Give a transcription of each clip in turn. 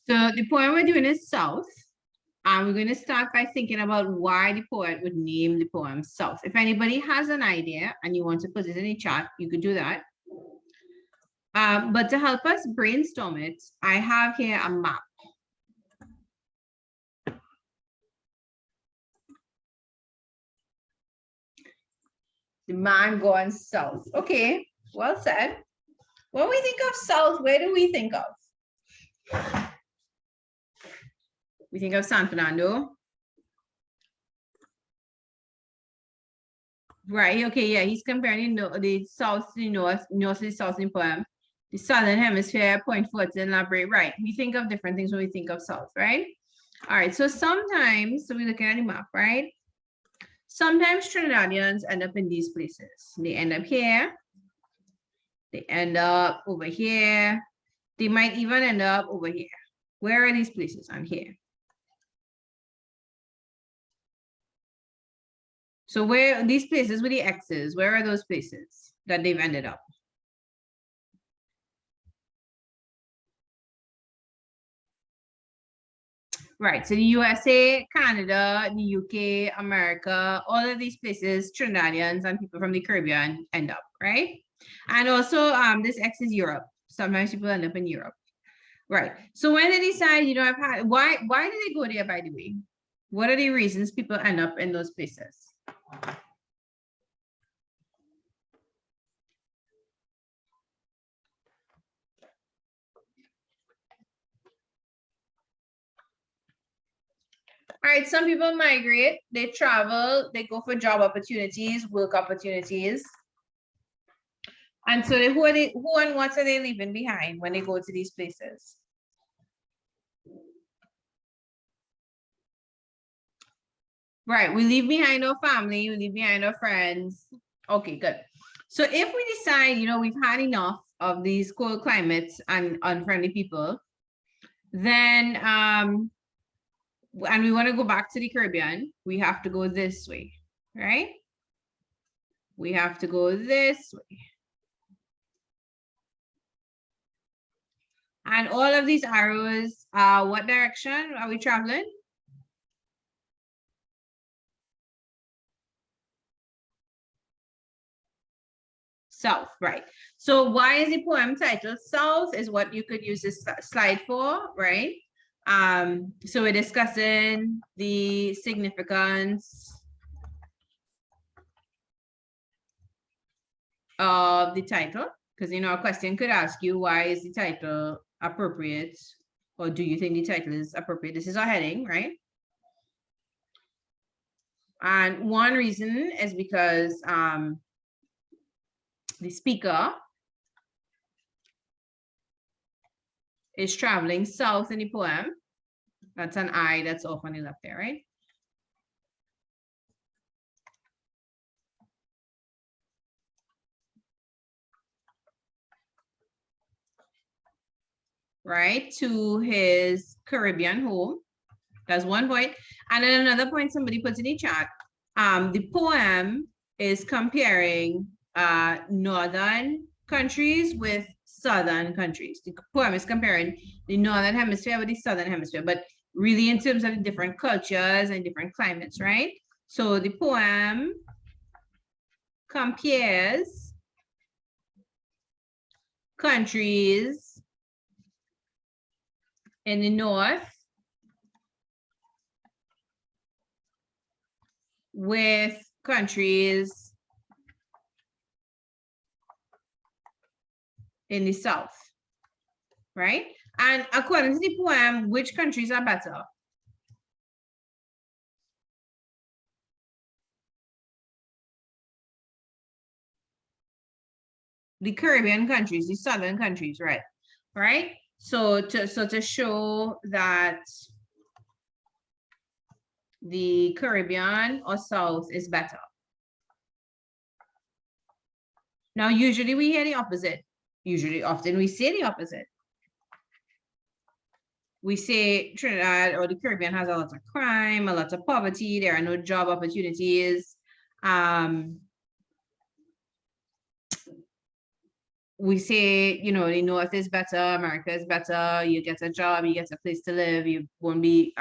So the poem we're doing is South. And we're going to start by thinking about why the poet would name the poem South. If anybody has an idea and you want to put it in the chat, you could do that. But to help us brainstorm it, I have here a map. The man going south. Okay, well said. When we think of south, where do we think of? We think of San Fernando. Right, okay, yeah, he's comparing the south to the north to the south in the poem. The southern hemisphere, point forward to elaborate. Right, we think of different things when we think of south, right? All right, so sometimes, so we're looking at the map, right? Sometimes Trinidadians end up in these places. They end up here. They end up over here. They might even end up over here. Where are these places? I'm here. So where these places with the X's, where are those places that they've ended up? Right, so the USA, Canada, the UK, America, all of these places, Trinidadians and people from the Caribbean end up, right? And also this X is Europe. Sometimes people end up in Europe. Right. So when they decide, you know, why do they go there, by the way? What are the reasons people end up in those places? All right, some people migrate, they travel, they go for job opportunities, work opportunities. And so who and what are they leaving behind when they go to these places? Right, we leave behind our family, we leave behind our friends. Okay, good. So if we decide, you know, we've had enough of these cold climates and unfriendly people, then and we want to go back to the Caribbean, we have to go this way, right? We have to go this way. And all of these arrows, what direction are we traveling? South, right? So why is the poem titled South is what you could use this slide for, right? So we're discussing the significance of the title, because you know a question could ask you, why is the title appropriate, or do you think the title is appropriate? This is our heading, right? And one reason is because the speaker is traveling south in the poem. That's an I that's off on the left there, right? Right, to his Caribbean home. That's one point. And then another point somebody puts in the chat. The poem is comparing northern countries with southern countries. The poem is comparing the northern hemisphere with the southern hemisphere, but really in terms of the different cultures and different climates, right? So the poem compares countries in the north with countries in the south, right? And according to the poem, which countries are better? The Caribbean countries, the southern countries, right? Right? So to show that the Caribbean or South is better. Now, usually we hear the opposite. Usually, often we say the opposite. We say Trinidad or the Caribbean has a lot of crime, a lot of poverty, there are no job opportunities. we say, you know, the North is better, America is better, you get a job, you get a place to live, you won't be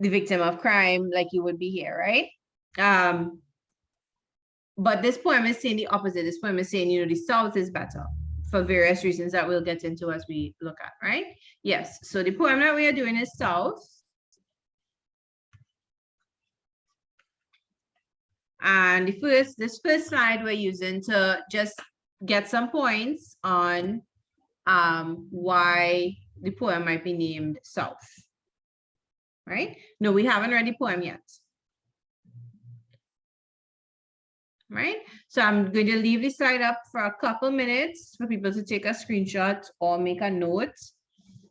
the victim of crime like you would be here, right? But this poem is saying the opposite. This poem is saying, you know, the South is better for various reasons that we'll get into as we look at, right? Yes, so the poem that we are doing is South. And this first slide we're using to just get some points on why the poem might be named South, right? No, we haven't read the poem yet, right? So I'm going to leave this slide up for a couple minutes for people to take a screenshot or make a note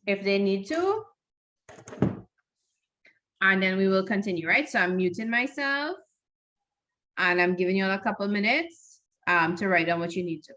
if they need to. And then we will continue, right? So I'm muting myself and I'm giving you all a couple minutes to write down what you need to.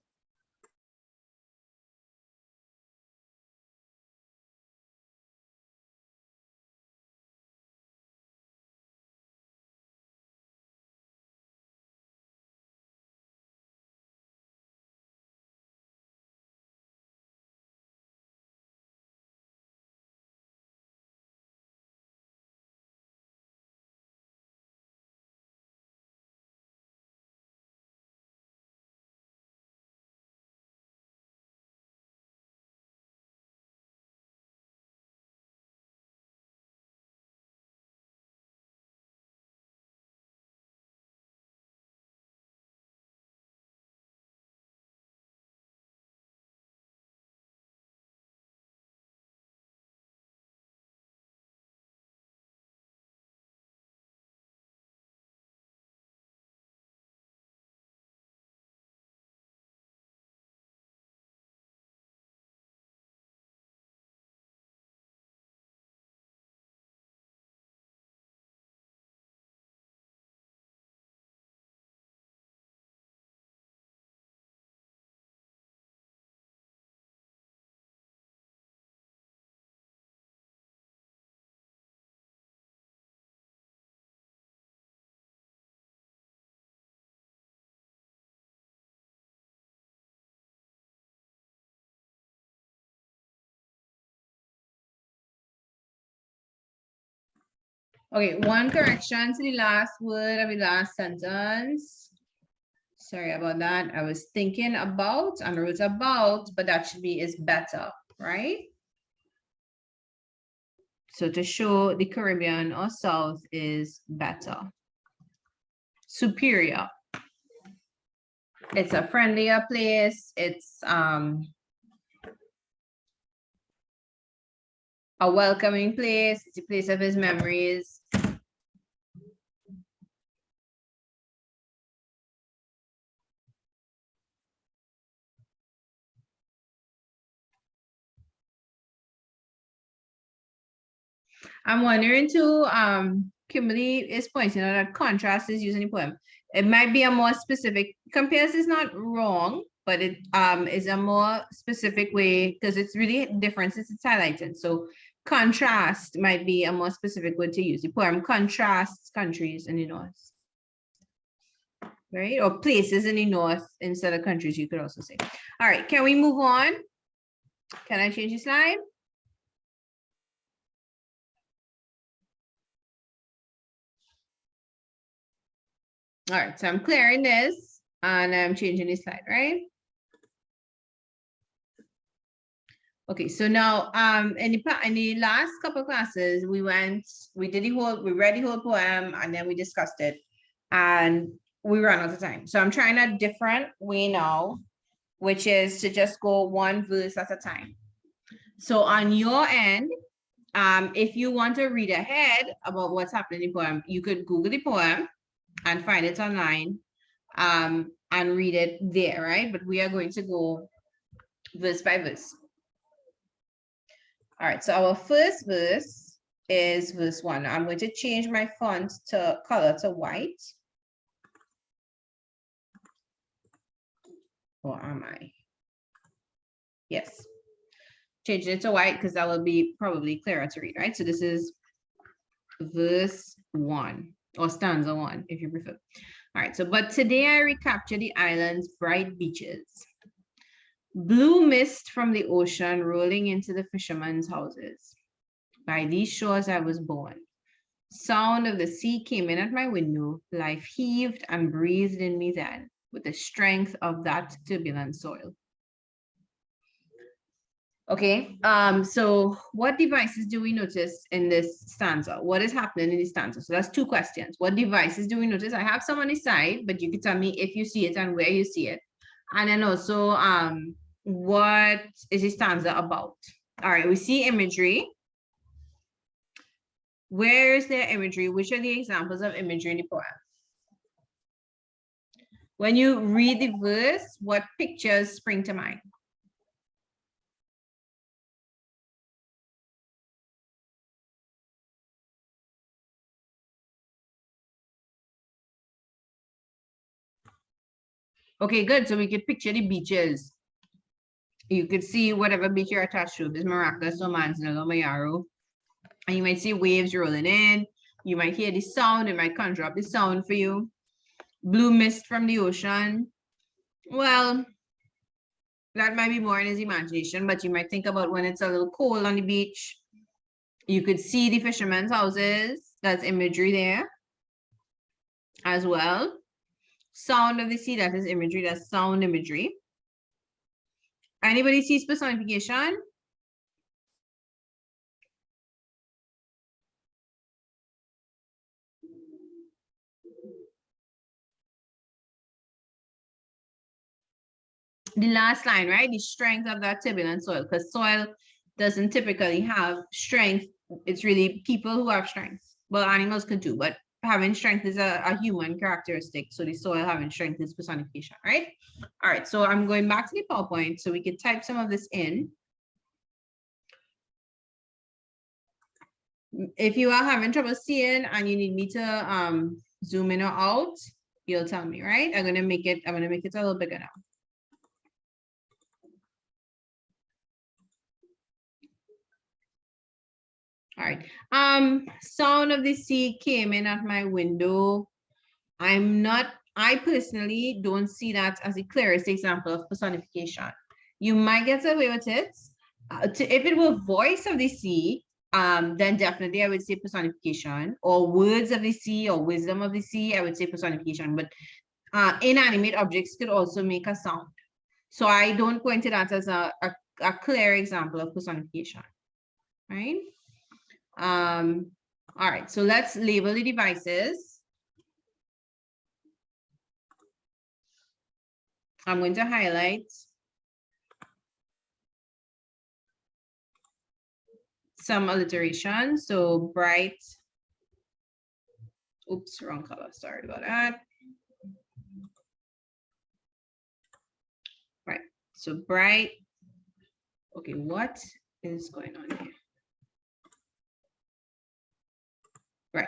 Okay, one correction to the last word of the last sentence. Sorry about that. I was thinking about and I wrote about, but that should be is better, right? So to show the Caribbean or South is better. Superior. It's a friendlier place. It's a welcoming place. It's a place of his memories. I'm wondering too, Kimberly is pointing out that contrast is used in the poem. It might be a more specific, compares is not wrong, but it is a more specific way because it's really different since it's highlighted. So contrast might be a more specific word to use. The poem contrasts countries in the North, right? Or places in the North instead of countries, you could also say. All right, can we move on? Can I change the slide? All right, so I'm clearing this and I'm changing the slide, right? Okay, so now in the last couple of classes, we read the whole poem and then we discussed it and we ran out of time. So I'm trying a different way now, which is to just go one verse at a time. So on your end, if you want to read ahead about what's happening in the poem, you could Google the poem and find it online and read it there, right? But we are going to go verse by verse. All right, so our first verse is verse 1. I'm going to change my font to color to white. Or am I? Yes. Change it to white because that will be probably clearer to read, right? So this is verse 1 or stanza 1 if you prefer. All right, so but today I recapture the island's bright beaches. Blue mist from the ocean rolling into the fishermen's houses. By these shores I was born. Sound of the sea came in at my window. Life heaved and breathed in me then with the strength of that turbulent soil. Okay, so what devices do we notice in this stanza? What is happening in this stanza? So that's two questions. What devices do we notice? I have some on the side, but you can tell me if you see it and where you see it. And then also, what is this stanza about? All right, we see imagery. Where is there imagery? Which are the examples of imagery in the poem? When you read the verse, what pictures spring to mind? Okay, good. So we could picture the beaches. You could see whatever beach you're attached to. This Maracas or Manzanillo, Mayaro. And you might see waves rolling in. You might hear the sound. It might conjure up the sound for you. Blue mist from the ocean. Well, that might be more in his imagination, but you might think about when it's a little cold on the beach. You could see the fishermen's houses. That's imagery there as well. Sound of the sea, that is imagery. That's sound imagery. Anybody sees personification? The last line, right? The strength of that turbulent soil, because soil doesn't typically have strength. It's really people who have strength. Well, animals can too, but having strength is a human characteristic. So the soil having strength is personification, right? All right, so I'm going back to the PowerPoint so we could type some of this in. If you are having trouble seeing and you need me to zoom in or out, you'll tell me, right? I'm gonna make it a little bigger now. All right. Sound of the sea came in at my window. I personally don't see that as the clearest example of personification. You might get away with it. If it were voice of the sea, then definitely I would say personification, or words of the sea or wisdom of the sea, I would say personification. But inanimate objects could also make a sound. So I don't point to that as a clear example of personification, right? All right, so let's label the devices. I'm going to highlight some alliteration. So bright, oops, wrong color, sorry about that. Right, so bright. Okay, what is going on here? Right.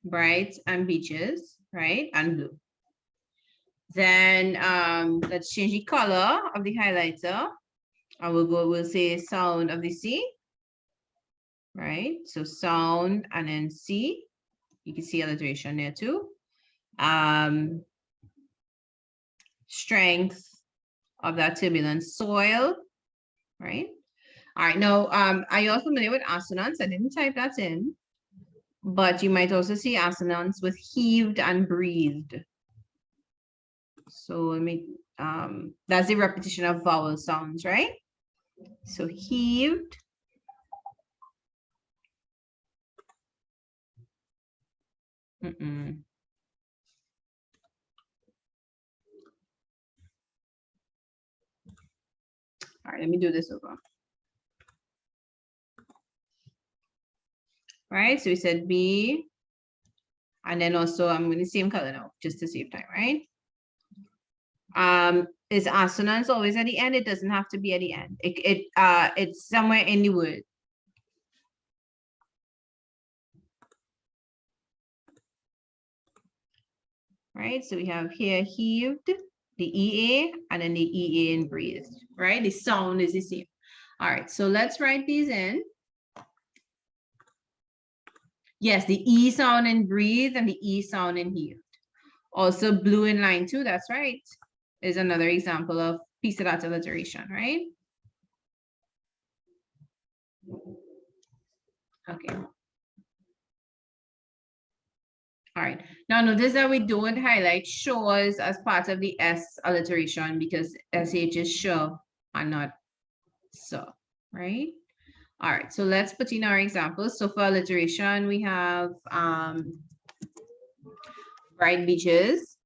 Bright and beaches, right? And blue. Then let's change the color of the highlighter. And we'll say sound of the sea. Right? So sound and then sea. You can see alliteration there too. Strength of that turbulent soil. Right? All right, now, are you all familiar with assonance? I didn't type that in, but you might also see assonance with heaved and breathed. So let me, that's the repetition of vowel sounds, right? So heaved. All right, let me do this over. Right, so we said B, and then also I'm in the same color now, just to save time, right? Is assonance always at the end? It doesn't have to be at the end. It's somewhere in the word. Right, so we have here heaved, the EA, and then the EA in breathed, right? The sound is the same. All right, so let's write these in. Yes, the E sound in breathe and the E sound in healed. Also blue in line 2, that's right, is another example of piece of that alliteration, right? Okay. All right. Now notice that we don't highlight shows as part of the S alliteration because SH is show and not so, right? All right, so let's put in our examples. So for alliteration, we have bright beaches.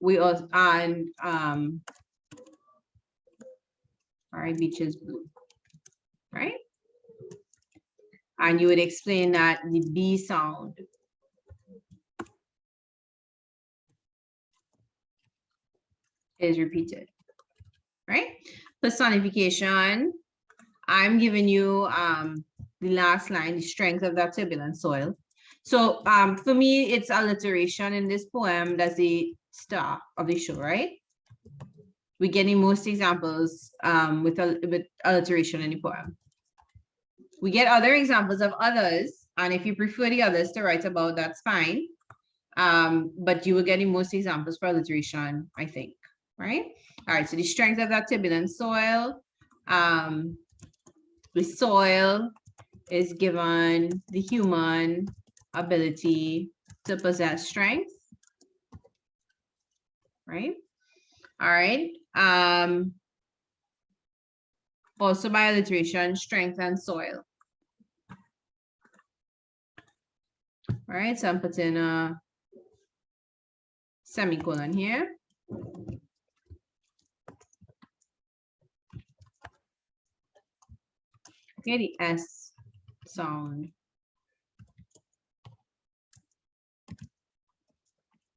We also, and bright beaches blue, right? And you would explain that the B sound is repeated, right? Personification, I'm giving you the last line, the strength of that turbulent soil. So for me, it's alliteration in this poem. That's the star of the show, right? We're getting most examples with alliteration in the poem. We get other examples of others, and if you prefer the others to write about, that's fine. But you will get most examples for alliteration, I think, right? All right, so the strength of that turbulent soil. The soil is given the human ability to possess strength, right? All right. Also by alliteration, strength and soil. All right, so I'm putting a semicolon here. Okay, the S sound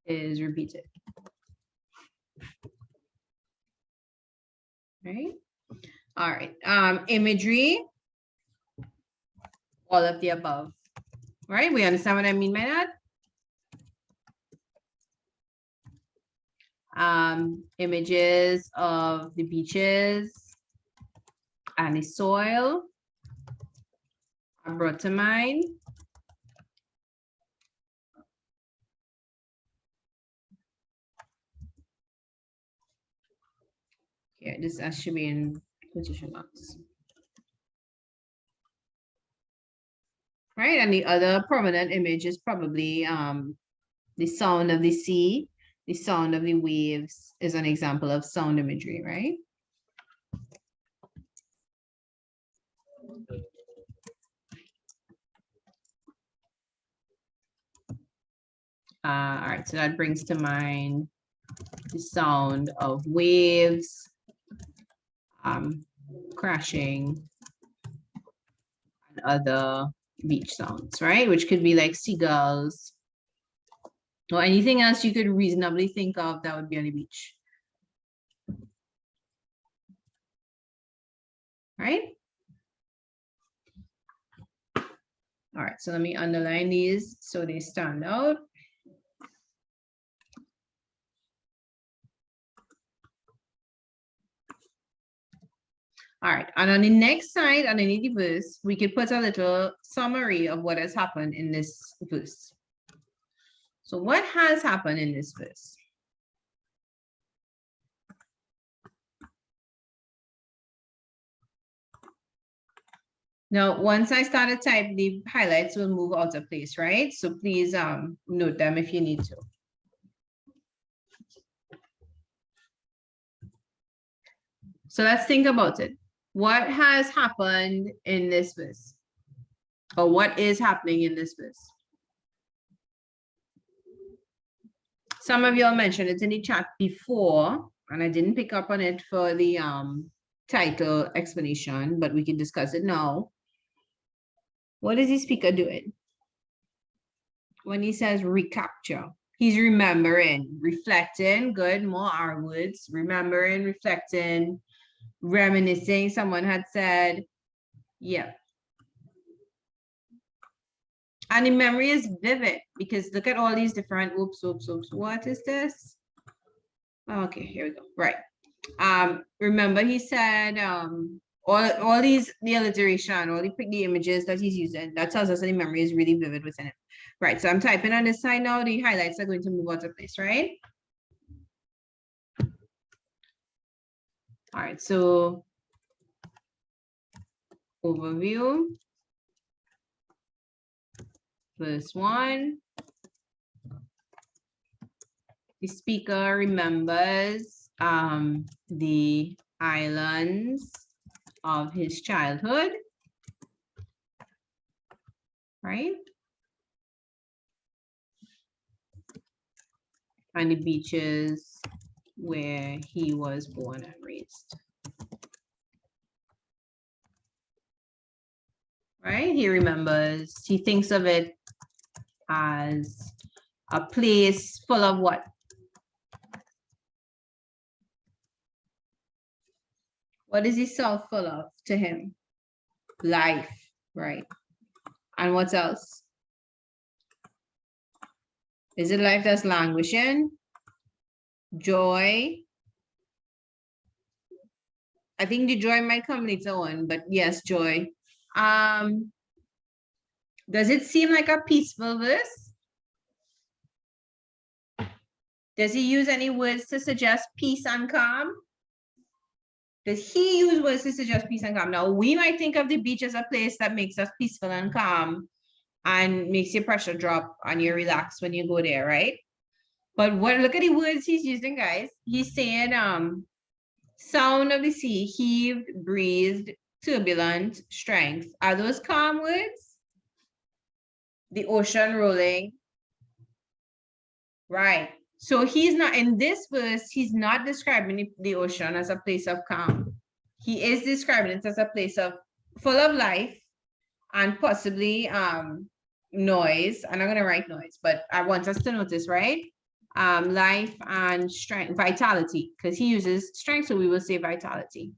is repeated. Right? All right. Imagery, all of the above. Right? We understand what I mean by that? Images of the beaches and the soil are brought to mind. Yeah, this should be in quotation marks. Right, and the other prominent image is probably the sound of the sea, the sound of the waves is an example of sound imagery, right? All right, so that brings to mind the sound of waves crashing and other beach sounds, right? Which could be like seagulls or anything else you could reasonably think of that would be on the beach. Right? All right, so let me underline these so they stand out. All right, and on the next side, underneath the verse, we could put a little summary of what has happened in this verse. So what has happened in this verse? Now, once I start to type, the highlights will move out of place, right? So please note them if you need to. So let's think about it. What has happened in this verse? Or what is happening in this verse? Some of y'all mentioned it in the chat before, and I didn't pick up on it for the title explanation, but we can discuss it now. What is the speaker doing? When he says recapture, he's remembering, reflecting, good, more R words, remembering, reflecting, reminiscing. Someone had said, yeah. And the memory is vivid because look at all these different, oops. What is this? Okay, here we go. Right. Remember he said all these, the alliteration, all the images that he's using, that tells us that the memory is really vivid within it. Right, so I'm typing on this side now, the highlights are going to move out of place, right? All right, so overview, verse 1. The speaker remembers the islands of his childhood, right? And the beaches where he was born and raised. Right? He remembers, he thinks of it as a place full of what? What is the South full of to him? Life, right? And what else? Is it life that's languishing? Joy? I think the joy might come later on, but yes, joy. Does it seem like a peaceful verse? Does he use any words to suggest peace and calm? Does he use words to suggest peace and calm? Now, we might think of the beach as a place that makes us peaceful and calm and makes your pressure drop and you relax when you go there, right? But look at the words he's using, guys. He's saying, sound of the sea, heaved, breathed, turbulent, strength. Are those calm words? The ocean rolling. Right. So he's not, in this verse, he's not describing the ocean as a place of calm. He is describing it as a place of full of life and possibly noise. I'm not going to write noise, but I want us to notice, right? Life and strength, vitality, because he uses strength, so we will say vitality.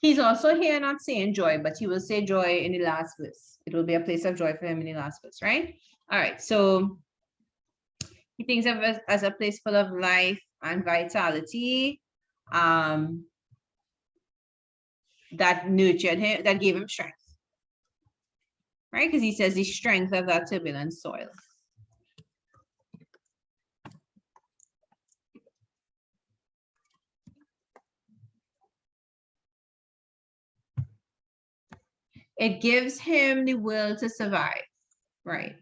He's also here not saying joy, but he will say joy in the last verse. It will be a place of joy for him in the last verse, right? All right, so he thinks of it as a place full of life and vitality, that nurtured him, that gave him strength, right? Because he says the strength of that turbulent soil. It gives him the will to survive, right?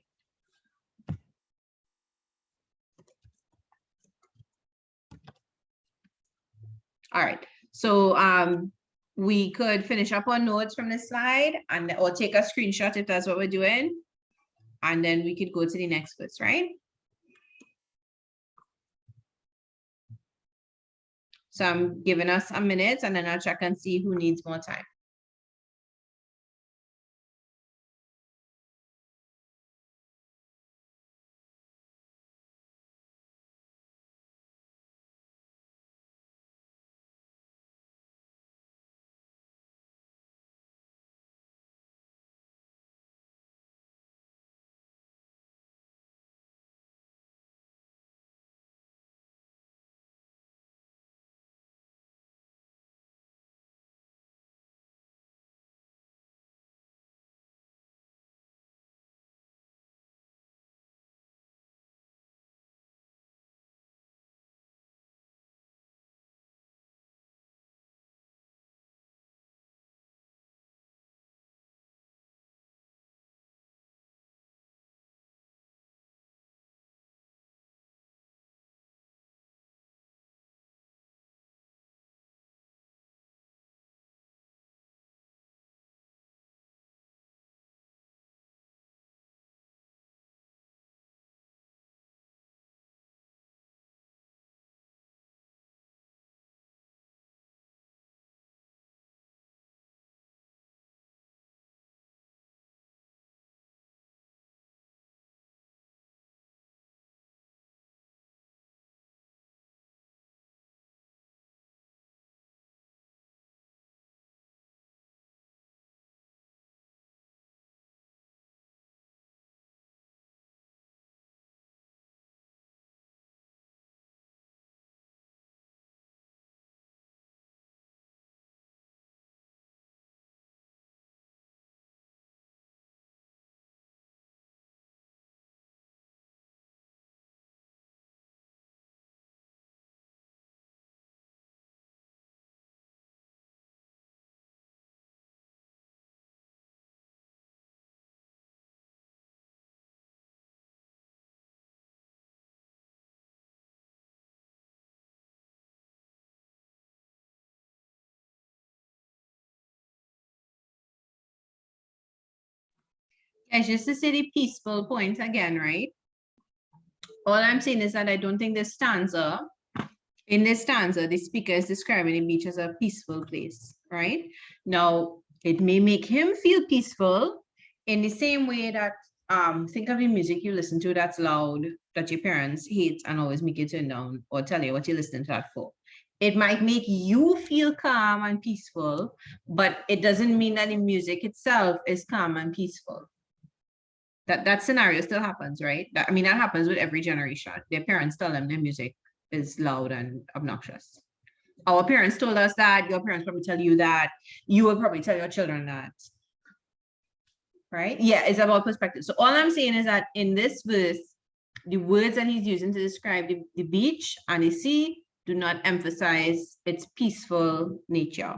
All right, so we could finish up our notes from this slide and or take a screenshot if that's what we're doing. And then we could go to the next verse, right? So I'm giving us a minute and then I'll check and see who needs more time. Guys, just to say the peaceful point again, right? All I'm saying is that I don't think this stanza, in this stanza, the speaker is describing the beach as a peaceful place, right? Now, it may make him feel peaceful in the same way that, think of the music you listen to that's loud, that your parents hate and always make you turn down or tell you what you're listening to that for. It might make you feel calm and peaceful, but it doesn't mean that the music itself is calm and peaceful. That scenario still happens, right? I mean, that happens with every generation. Their parents tell them their music is loud and obnoxious. Our parents told us that, your parents probably tell you that, you will probably tell your children that. Right? Yeah, it's about perspective. So all I'm saying is that in this verse, the words that he's using to describe the beach and the sea do not emphasize its peaceful nature.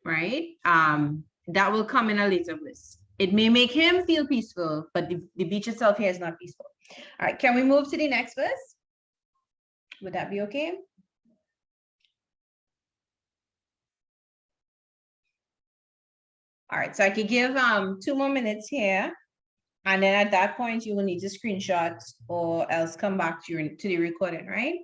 Right? That will come in a later verse. It may make him feel peaceful, but the beach itself here is not peaceful. All right, can we move to the next verse? Would that be okay? All right, so I could give 2 more minutes here. And then at that point, you will need to screenshot or else come back to the recording, right?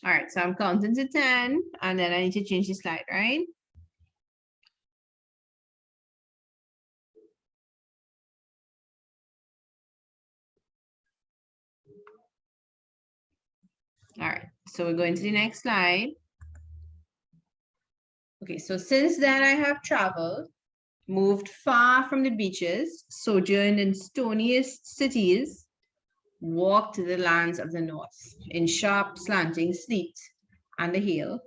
All right, so I'm counting to 10, and then I need to change the slide, right? All right, so we're going to the next slide. Okay, so since then I have traveled, moved far from the beaches, sojourned in stoniest cities, walked to the lands of the north, in sharp slanting sleet and the hail,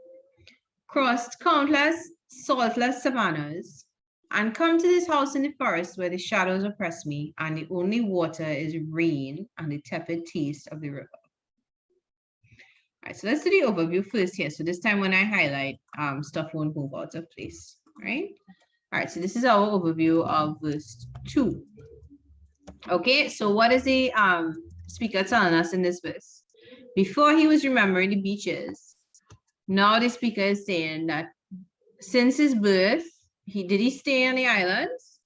crossed countless saltless savannas, and come to this house in the forest where the shadows oppress me, and the only water is rain and the tepid taste of the river. All right, so let's do the overview first here. So this time when I highlight, stuff won't move out of place, right? All right, so this is our overview of verse 2. Okay, so what is the speaker telling us in this verse? Before he was remembering the beaches, now the speaker is saying that since his birth, did he stay on the islands?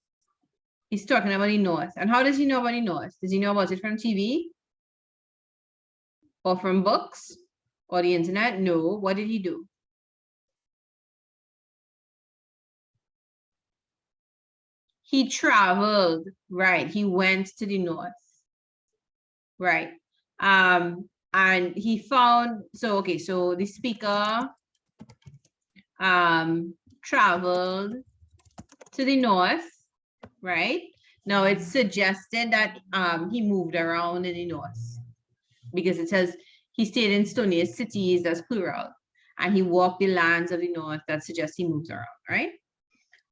He's talking about the north. And how does he know about the north? Does he know about it from TV? Or from books? Or the internet? No. What did he do? He traveled, right? He went to the north, right? And he found, so okay, so the speaker traveled to the north, right? Now it's suggested that he moved around in the north because it says he stayed in stoniest cities, that's plural, and he walked the lands of the north, that suggests he moves around, right?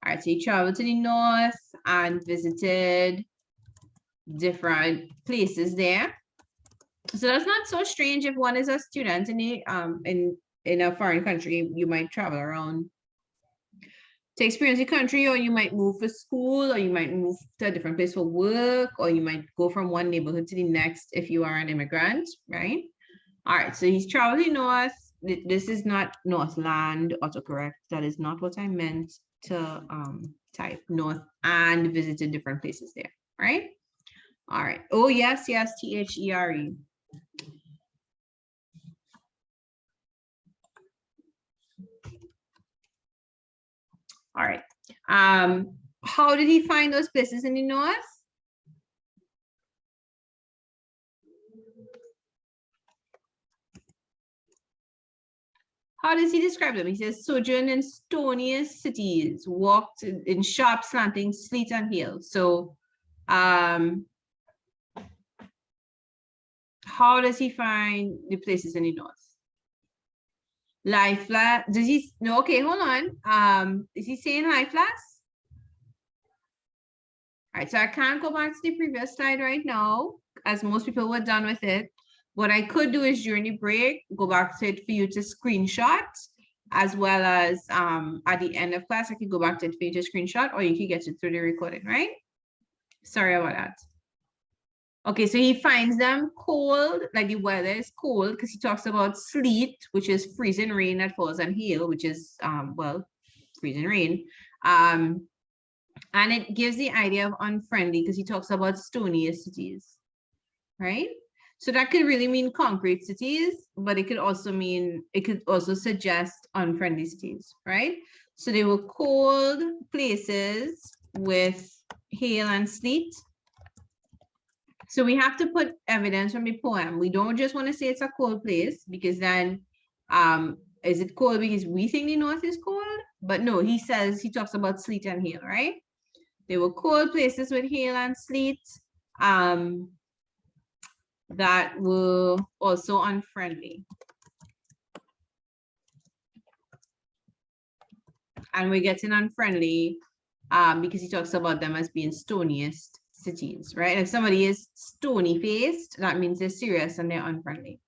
All right, so he traveled to the north and visited different places there. So that's not so strange if one is a student in a foreign country, you might travel around to experience the country, or you might move for school, or you might move to a different place for work, or you might go from one neighborhood to the next if you are an immigrant, right? All right, so he's traveling north, this is not Northland autocorrect. That is not what I meant to type. North and visited different places there, right? All right. Oh, yes, yes, THERE. All right. How did he find those places in the north? How does he describe them? He says, sojourn in stoniest cities, walked in sharp slanting sleet and hail. So how does he find the places in the north? Lie flat. Does he no? Okay, hold on. Is he saying lie flats? All right, so I can't go back to the previous slide right now, as most people were done with it. What I could do is during the break, go back to it for you to screenshot, as well as at the end of class, I could go back to it for you to screenshot, or you can get it through the recording, right? Sorry about that. Okay, so he finds them cold, like the weather is cold, because he talks about sleet, which is freezing rain that falls, and hail, which is, well, freezing rain. And it gives the idea of unfriendly, because he talks about stony cities, right? So that could really mean concrete cities, but it could also mean, it could also suggest unfriendly cities, right? So they were cold places with hail and sleet. So we have to put evidence from the poem. We don't just want to say it's a cold place, because then is it cold because we think the north is cold? But no, he says, he talks about sleet and hail, right? They were cold places with hail and sleet that were also unfriendly. And we're getting unfriendly because he talks about them as being stoniest cities, right? If somebody is stony faced, that means they're serious and they're unfriendly.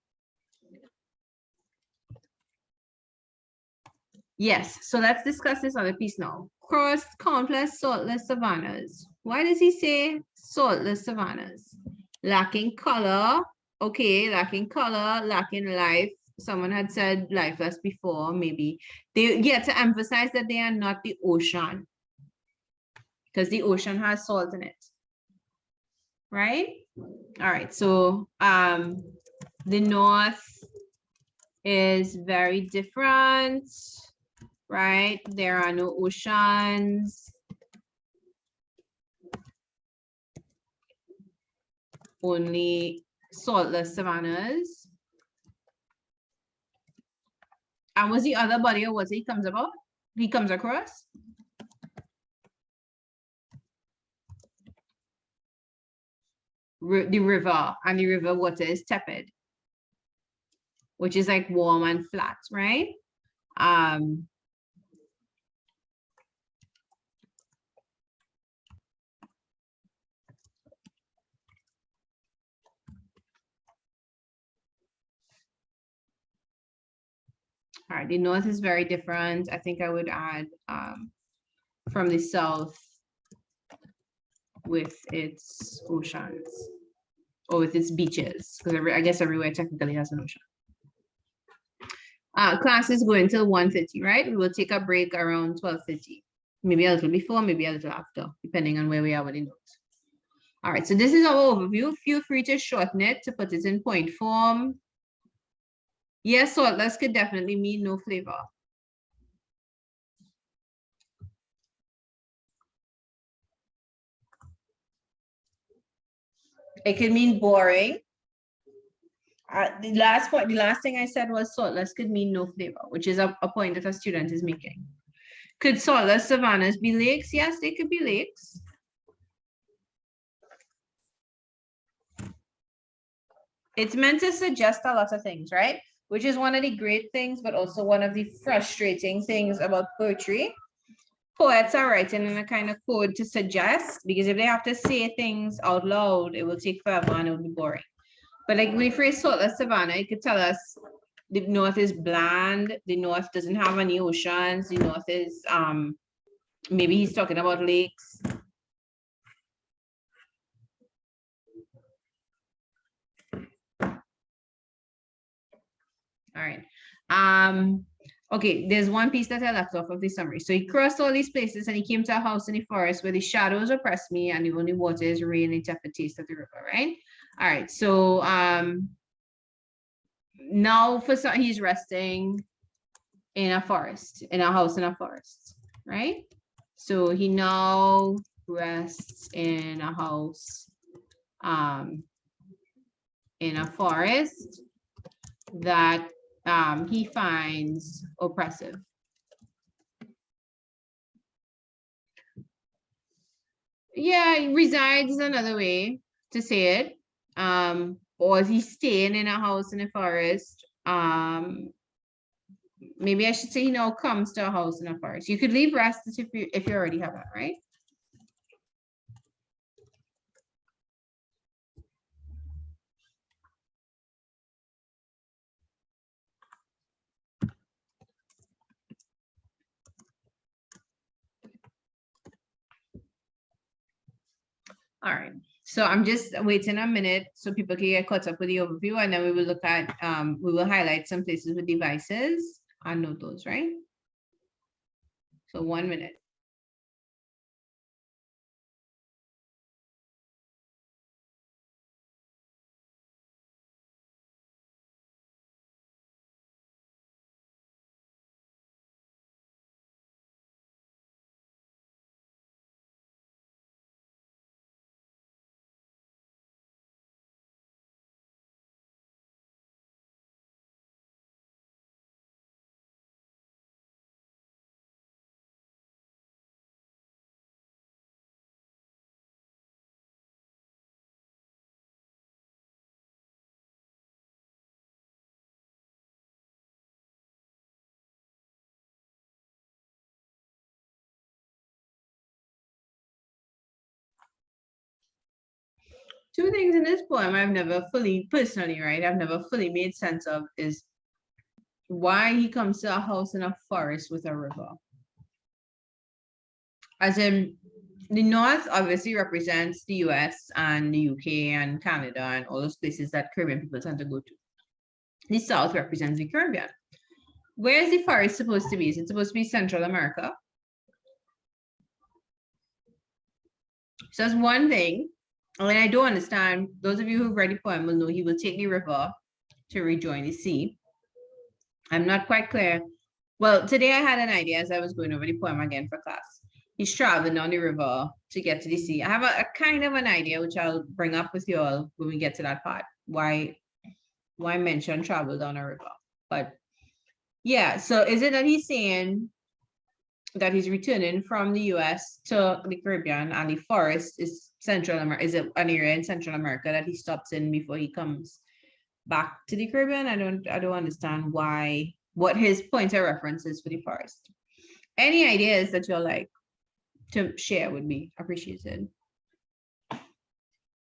Yes, so let's discuss this other piece now. Crossed countless saltless savannas. Why does he say saltless savannas? Lacking color. Okay, lacking color, lacking life. Someone had said lifeless before, maybe. They get to emphasize that they are not the ocean, because the ocean has salt in it. Right? All right, so the north is very different, right? There are no oceans, only saltless savannas. And what's the other body of water he comes about? He comes across? The river, and the river water is tepid, which is like warm and flat, right? All right, the north is very different. I think I would add from the south with its oceans, or with its beaches, because I guess everywhere technically has an ocean. Class is going till 1:30, right? We will take a break around 12:30. Maybe a little before, maybe a little after, depending on where we are with the notes. All right, so this is our overview. Feel free to shorten it to put it in point form. Yes, saltless could definitely mean no flavor. It could mean boring. The last thing I said was saltless could mean no flavor, which is a point that a student is making. Could saltless savannas be lakes? Yes, they could be lakes. It's meant to suggest a lot of things, right? Which is one of the great things, but also one of the frustrating things about poetry. Poets are writing in a kind of code to suggest, because if they have to say things out loud, it will take forever and it will be boring. But like we phrase saltless savanna, it could tell us the north is bland, the north doesn't have any oceans, the north is maybe he's talking about lakes. All right. Okay, there's one piece that I left off of the summary. So he crossed all these places and he came to a house in the forest where the shadows oppressed me and the only water is rain and tepid taste of the river, right? All right, so now he's resting in a forest, in a house in a forest, right? So he now rests in a house in a forest that he finds oppressive. Yeah, resides is another way to say it. Or is he staying in a house in a forest? Maybe I should say he now comes to a house in a forest. You could leave rest if you already have that, right? All right. So I'm just waiting a minute so people can get caught up with the overview, and then we will look at we will highlight some places with devices and note those, right? So 1 minute. Two things in this poem I've never fully, personally, right? I've never fully made sense of is why he comes to a house in a forest with a river. As in, the North obviously represents the US and the UK and Canada and all those places that Caribbean people tend to go to. The South represents the Caribbean. Where is the forest supposed to be? Is it supposed to be Central America? So that's one thing. And I don't understand, those of you who've read the poem will know he will take the river to rejoin the sea. I'm not quite clear. Well, today I had an idea as I was going over the poem again for class. He's traveling down the river to get to the sea. I have a kind of an idea, which I'll bring up with you all when we get to that part. Why mention travel down a river? But yeah, so is it that he's saying that he's returning from the US to the Caribbean and the forest is Central America? Is it an area in Central America that he stops in before he comes back to the Caribbean? I don't understand what his point of reference is for the forest. Any ideas that you'll like to share would be appreciated.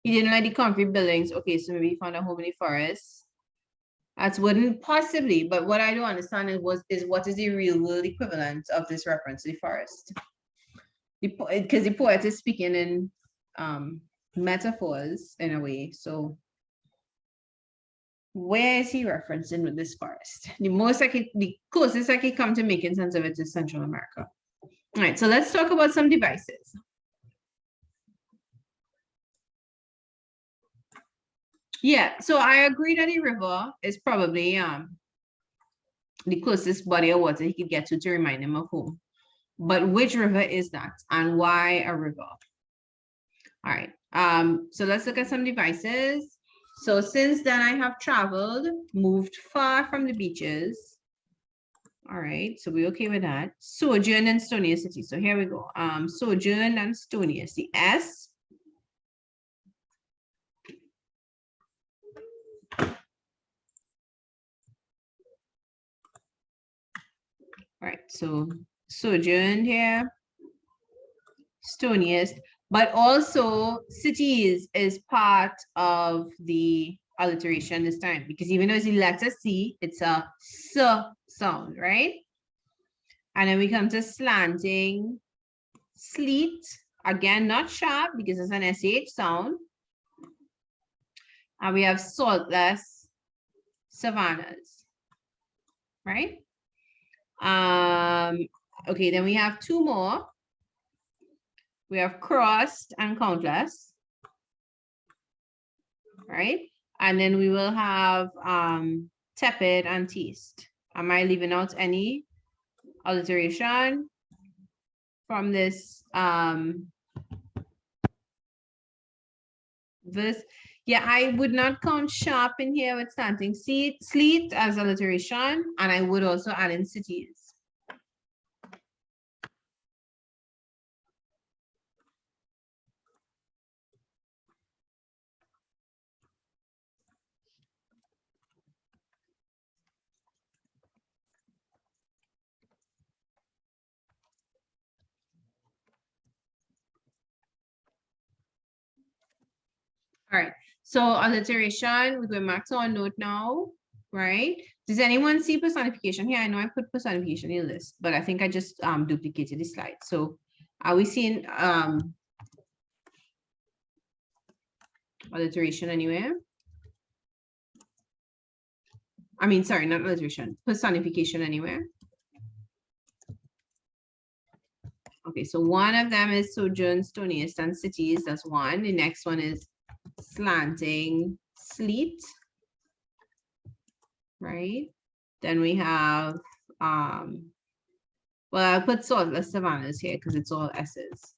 He didn't like the concrete buildings. Okay, so maybe he found a home in the forest. That wouldn't possibly, but what I don't understand is what is the real world equivalent of this reference to the forest? Because the poet is speaking in metaphors in a way. So where is he referencing with this forest? The closest I can come to making sense of it is Central America. All right, so let's talk about some devices. Yeah, so I agree that a river is probably the closest body of water he could get to remind him of home. But which river is that and why a river? All right, so let's look at some devices. So since then I have traveled, moved far from the beaches. All right, so we're okay with that. Sojourn and Stonier City. So here we go. Sojourn and Stonier City. S. All right, so sojourned here, stoniest, but also cities is part of the alliteration this time because even though it's the letter C, it's a S sound, right? And then we come to slanting, sleet, again, not sharp because it's an SH sound. And we have saltless savannas. right? Okay, then we have two more. We have crossed and countless, right? And then we will have tepid and teased. Am I leaving out any alliteration from this this? Yeah, I would not count sharp in here with slanting sleet as alliteration, and I would also add in cities. All right, so alliteration, we're going back to our note now, right? Does anyone see personification here? I know I put personification in the list, but I think I just duplicated the slide. So are we seeing alliteration anywhere? I mean, sorry, not alliteration, personification anywhere? Okay, so one of them is sojourn, stoniest, and cities. That's one. The next one is slanting sleet, right? Then we have well, I'll put saltless savannas here because it's all S's.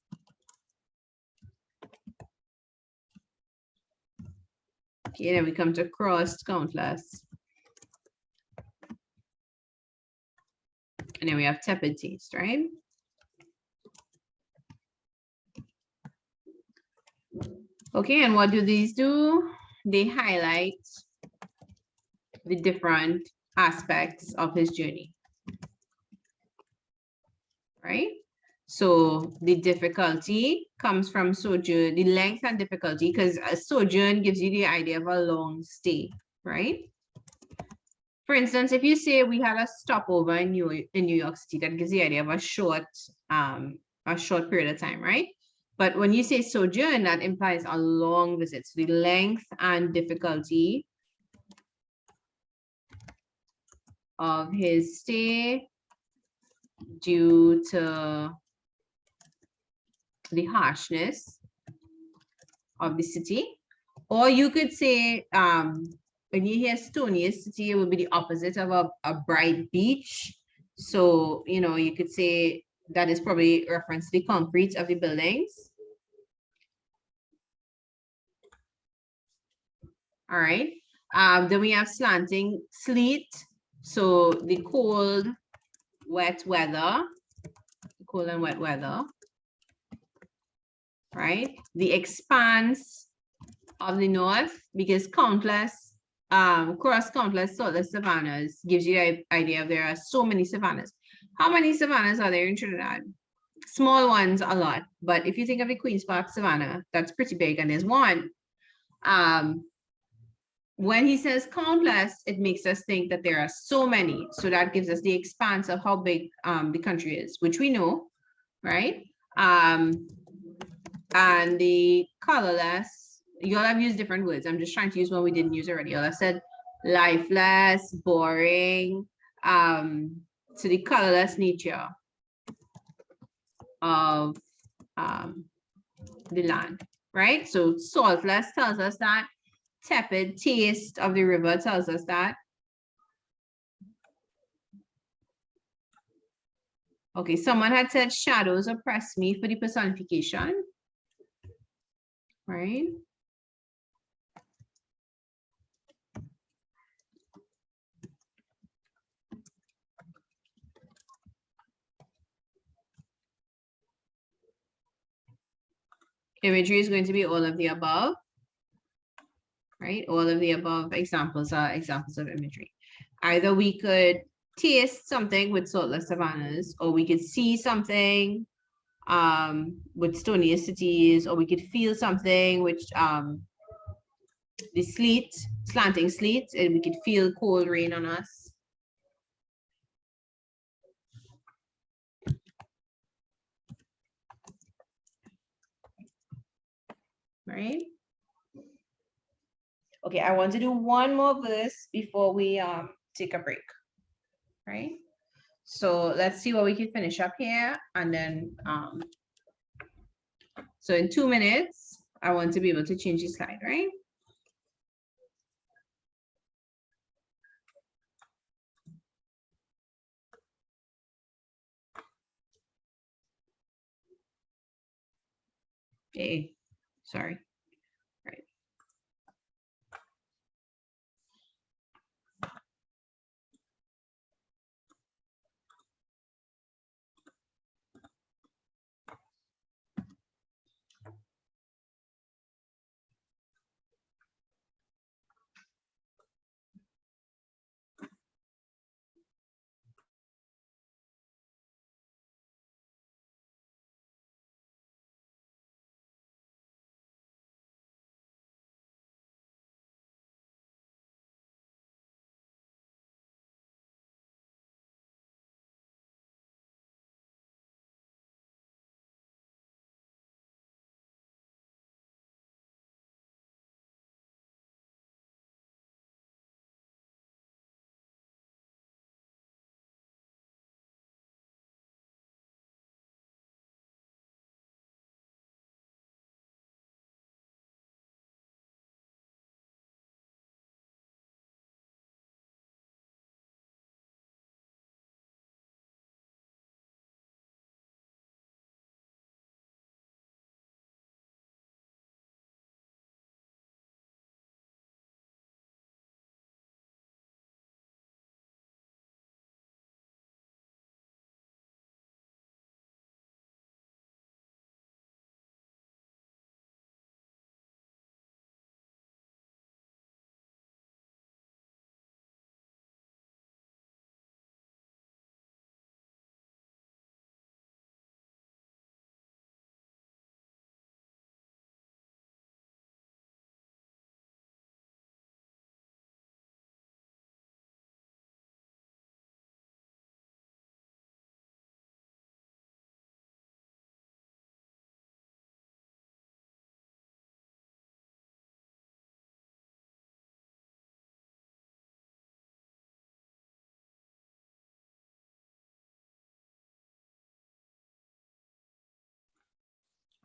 Okay, then we come to crossed, countless. And then we have tepid taste, right? Okay, and what do these do? They highlight the different aspects of his journey, right? So the difficulty comes from sojourn, the length and difficulty, because a sojourn gives you the idea of a long stay, right? For instance, if you say we had a stopover in New York City, that gives the idea of a short period of time, right? But when you say sojourn, that implies a long visit. So the length and difficulty of his stay due to the harshness of the city. Or you could say, when you hear stoniest city, it would be the opposite of a bright beach. So, you know, you could say that is probably reference to the concrete of the buildings. All right. Then we have slanting sleet. So the cold, wet weather, cold and wet weather, right? The expanse of the north, because countless, cross countless saltless savannas gives you the idea of there are so many savannas. How many savannas are there in Trinidad? Small ones, a lot. But if you think of the Queen's Park Savannah, that's pretty big, and there's one. When he says countless, it makes us think that there are so many. So that gives us the expanse of how big the country is, which we know, right? And the colorless, you all have used different words. I'm just trying to use one we didn't use already. You all have said lifeless, boring, to the colorless nature of the land, right? So saltless tells us that. Tepid taste of the river tells us that. Okay, someone had said shadows oppress me for the personification, right? Imagery is going to be all of the above, right? All of the above examples are examples of imagery. Either we could taste something with saltless savannas, or we could see something with stony cities, or we could feel something which the sleet, slanting sleet, and we could feel cold rain on us. Right? Okay, I want to do one more verse before we take a break. right? So let's see what we can finish up here. And then, so in 2 minutes, I want to be able to change the slide, right? Hey, sorry. Right.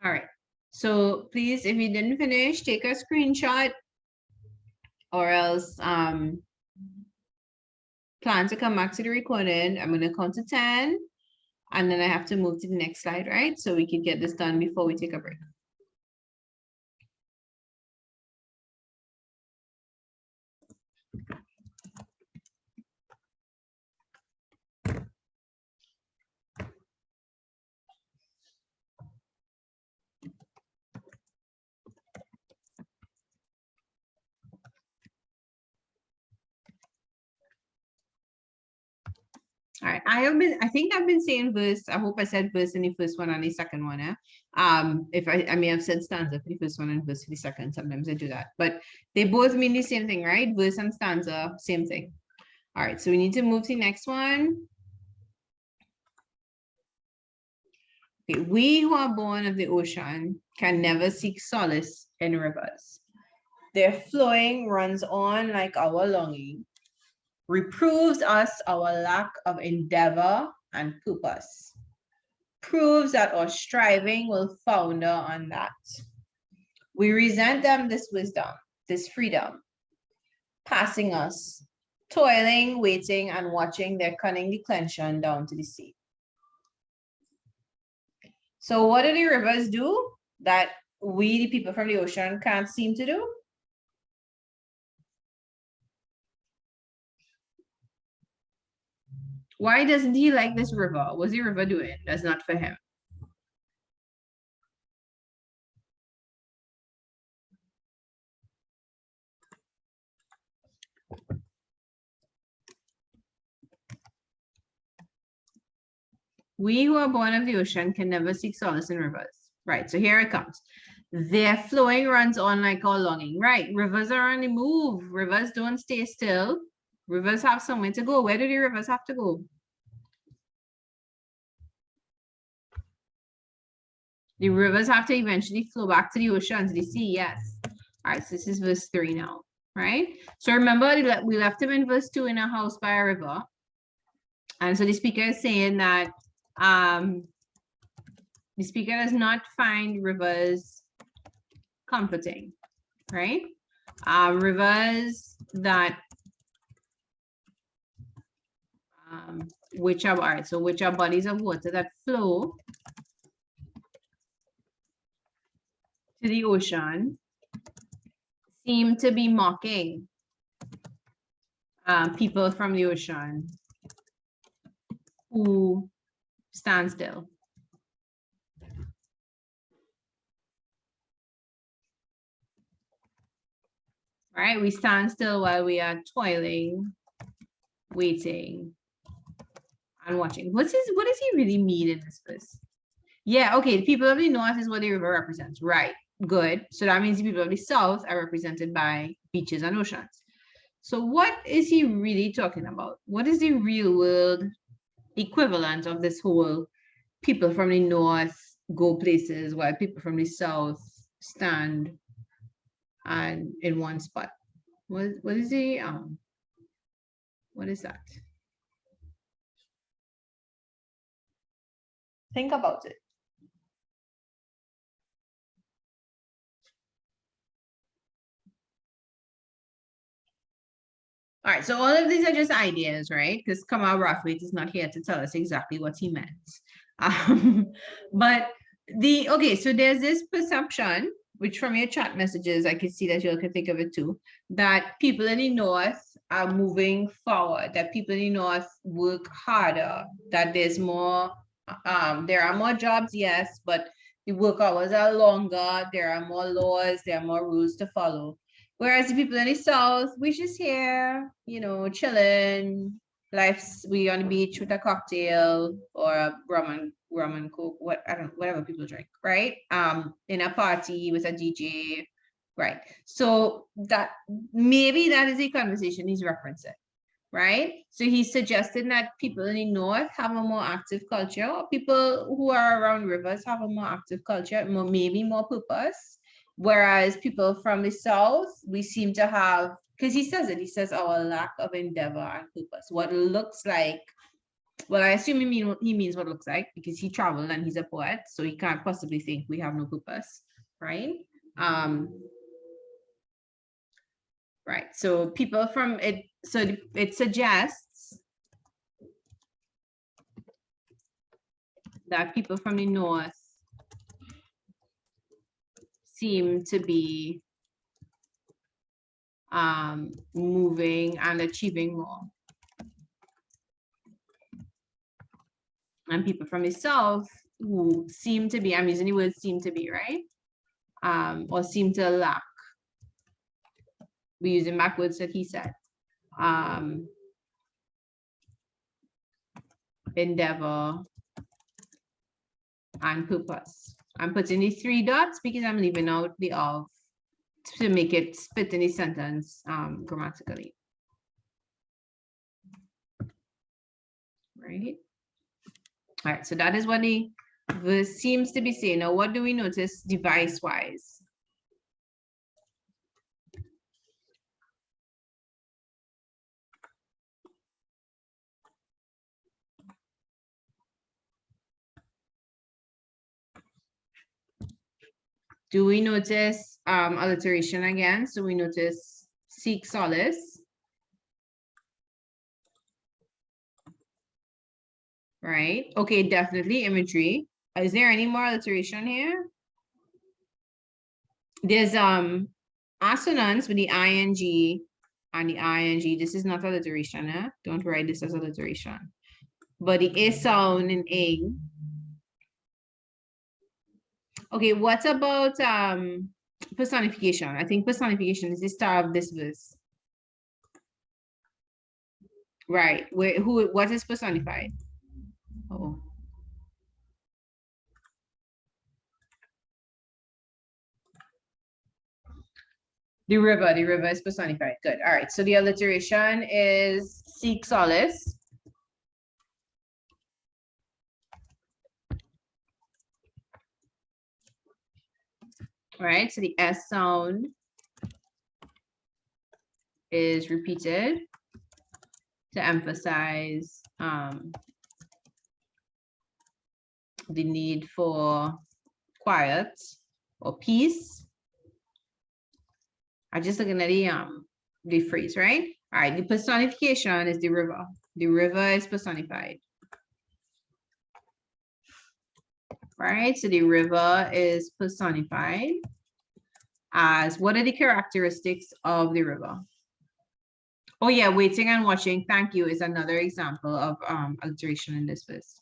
All right. So please, if you didn't finish, take a screenshot or else plan to come back to the recording. I'm going to count to 10 and then I have to move to the next slide, right? So we can get this done before we take a break. All right, I think I've been saying verse. I hope I said verse in the first one and the second one. If I may have said stanza for the first one and verse for the second. Sometimes I do that, but they both mean the same thing, right? Verse and stanza, same thing. All right, so we need to move to the next one. Okay, we who are born of the ocean can never seek solace in rivers. Their flowing runs on like our longing, reproves us our lack of endeavor and purpose, proves that our striving will founder on that. We resent them this wisdom, this freedom, passing us, toiling, waiting, and watching their cunning declension down to the sea. So what do the rivers do that we, the people from the ocean, can't seem to do? Why doesn't he like this river? What's the river doing? That's not for him. We who are born of the ocean can never seek solace in rivers. Right, so here it comes. Their flowing runs on like our longing. Right, rivers are on the move. Rivers don't stay still. Rivers have somewhere to go. Where do the rivers have to go? The rivers have to eventually flow back to the oceans, the sea, yes. All right, so this is verse 3 now, right? So remember, we left him in verse 2 in a house by a river. And so the speaker is saying that the speaker does not find rivers comforting, right? Rivers that which are, all right, so which are bodies of water that flow to the ocean seem to be mocking people from the ocean who stand still. Right, we stand still while we are toiling, waiting, and watching. What does he really mean in this verse? Yeah, okay, the people of the north is what the river represents. Right, good. So that means the people of the south are represented by beaches and oceans. So what is he really talking about? What is the real world equivalent of this whole people from the north go places while people from the south stand and in one spot? What is the what is that? Think about it. All right, so all of these are just ideas, right? Because Kamal Brathwaite is not here to tell us exactly what he meant. But okay, so there's this perception, which from your chat messages, I can see that you can think of it too, that people in the north are moving forward, that people in the north work harder, that there's more, there are more jobs, yes, but the work hours are longer, there are more laws, there are more rules to follow. Whereas the people in the south, we just here, you know, chilling, life's, we on the beach with a cocktail or a rum and coke, whatever people drink, right? In a party with a DJ, right? So that maybe that is a conversation he's referencing, right? So he's suggesting that people in the north have a more active culture, or people who are around rivers have a more active culture, maybe more purpose. Whereas people from the south, we seem to have, because he says our lack of endeavor and purpose. What looks like, well, I assume he means what it looks like, because he traveled and he's a poet, so he can't possibly think we have no purpose, right? Right, so people from it, so it suggests that people from the north seem to be moving and achieving more. And people from the south who seem to be, I'm using the word seem to be, right? Or seem to lack. We're using backwards that he said. Endeavor and purpose. I'm putting the 3 dots because I'm leaving out the of to make it fit in the sentence grammatically. Right? All right, so that is what the verse seems to be saying. Now, what do we notice device-wise? Do we notice alliteration again? So we notice seek solace. Right? Okay, definitely imagery. Is there any more alliteration here? There's assonance with the ing and the ing. This is not alliteration, eh? Don't write this as alliteration. But the a sound in ing. Okay, what about personification? I think personification is the star of this verse. Right. What is personified? Oh. The river is personified. Good. All right. So the alliteration is seek solace. All right. So the S sound is repeated. to emphasize the need for quiet or peace. I'm just looking at the phrase, right? All right, the personification is the river. The river is personified. Right, so the river is personified as, what are the characteristics of the river? Oh yeah, waiting and watching, thank you, is another example of alteration in this verse.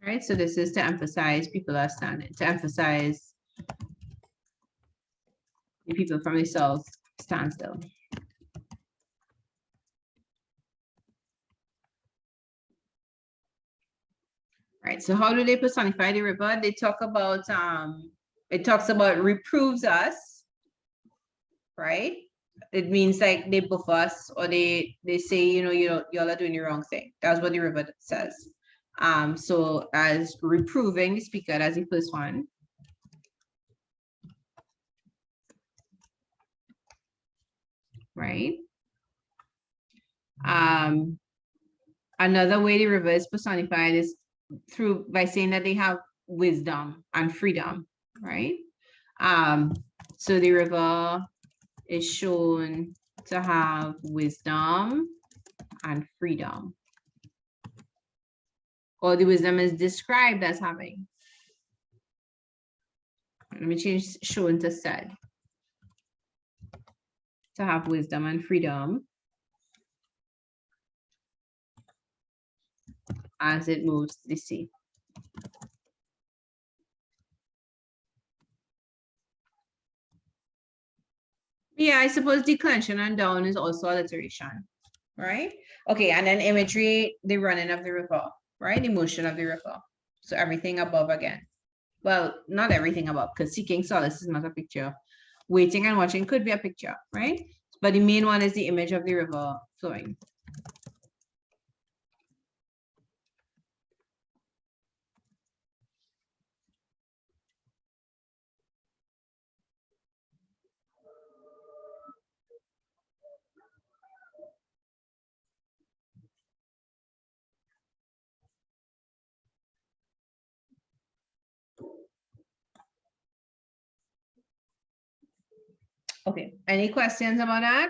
Right, so this is to emphasize people are standing, to emphasize the people from the south stand still. Right, so how do they personify the river? They talk about, it talks about reproves us, right? It means like they buff us, or they say, you know, y'all are doing the wrong thing. That's what the river says. So as reproving the speaker, that's the first one. Right. Another way the river is personified is by saying that they have wisdom and freedom, right? So the river is shown to have wisdom and freedom, or the wisdom is described as having. Let me change shown to said. To have wisdom and freedom as it moves to the sea. Yeah, I suppose declension and down is also alliteration, right? Okay, and then imagery, the running of the river, right? The motion of the river. So everything above again. Well, not everything above, because seeking solace is not a picture. Waiting and watching could be a picture, right? But the main one is the image of the river flowing. Okay, any questions about that?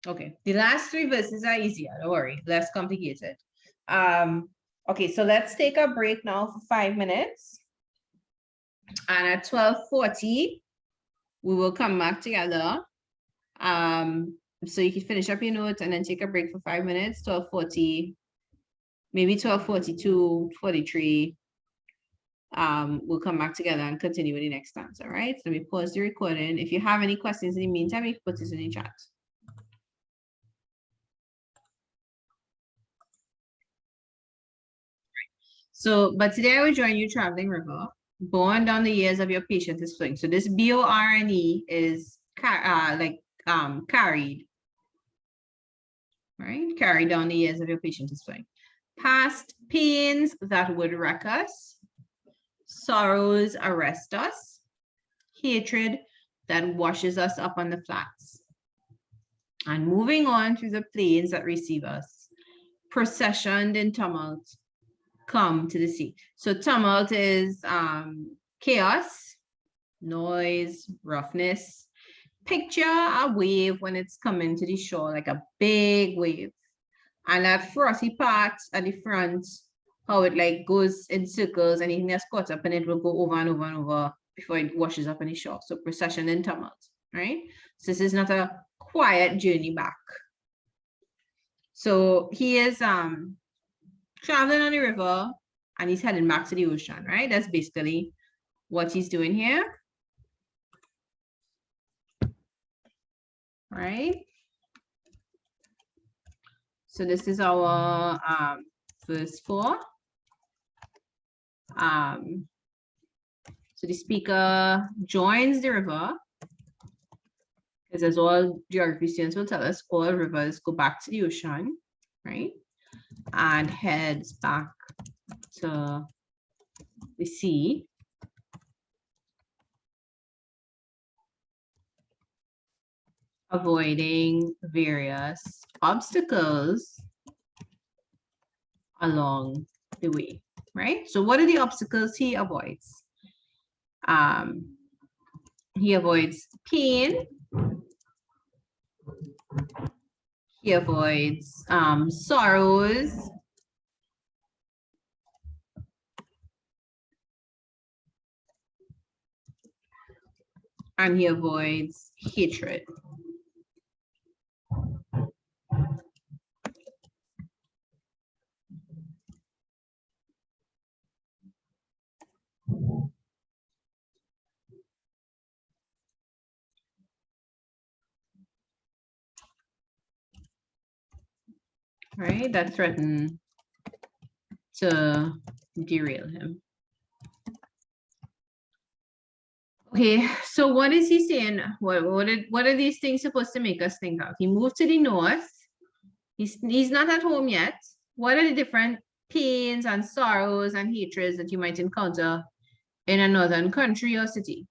Okay, the last three verses are easier, don't worry, less complicated. Okay, so let's take a break now for 5 minutes. And at 12:40, we will come back together. So you can finish up your notes and then take a break for 5 minutes, 12:40, maybe 12:42, 43. We'll come back together and continue with the next dance, all right? So let me pause the recording. If you have any questions in the meantime, you can put this in the chat. So, but today I will join you traveling river, borne down the years of your patient is flowing. So this B-O-R-N-E is carried, right? Carried down the years of your patient is flowing. Past pains that would wreck us, sorrows arrest us, hatred that washes us up on the flats, and moving on through the plains that receive us, processioned in tumult, come to the sea. So tumult is chaos, noise, roughness. Picture a wave when it's coming to the shore, like a big wave. And that frothy part at the front, how it like goes in circles and it gets caught up and it will go over and over and over before it washes up on the shore. So procession and tumult, right? So this is not a quiet journey back. So he is traveling on the river and he's heading back to the ocean, right? That's basically what he's doing here. Right? So this is our verse 4. So the speaker joins the river, because as all geography students will tell us, all rivers go back to the ocean, right? And heads back to the sea. Avoiding various obstacles along the way, right? So what are the obstacles he avoids? He avoids pain. He avoids sorrows. And he avoids hatred. Right, that threaten to derail him. Okay, so what is he saying? What are these things supposed to make us think of? He moved to the north. He's not at home yet. What are the different pains and sorrows and hatreds that you might encounter in a northern country or city?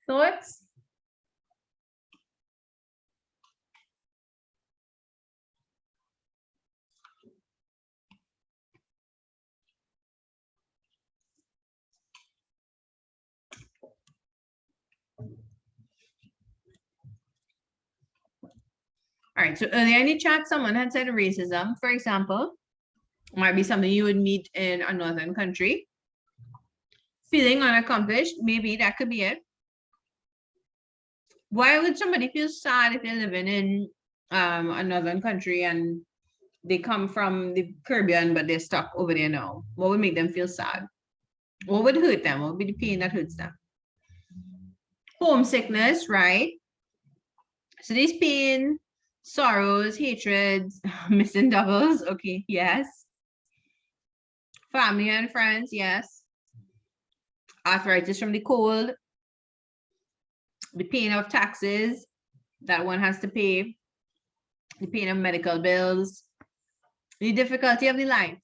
Thoughts? All right, so earlier in the chat, someone had said racism, for example, might be something you would meet in a northern country. Feeling unaccomplished, maybe that could be it. Why would somebody feel sad if they're living in a northern country and they come from the Caribbean, but they're stuck over there now? What would make them feel sad? What would hurt them? What would be the pain that hurts them? Homesickness, right? So these pain, sorrows, hatreds, missing doubles, okay, yes. Family and friends, yes. Arthritis from the cold. The pain of taxes that one has to pay. The pain of medical bills. The difficulty of the life.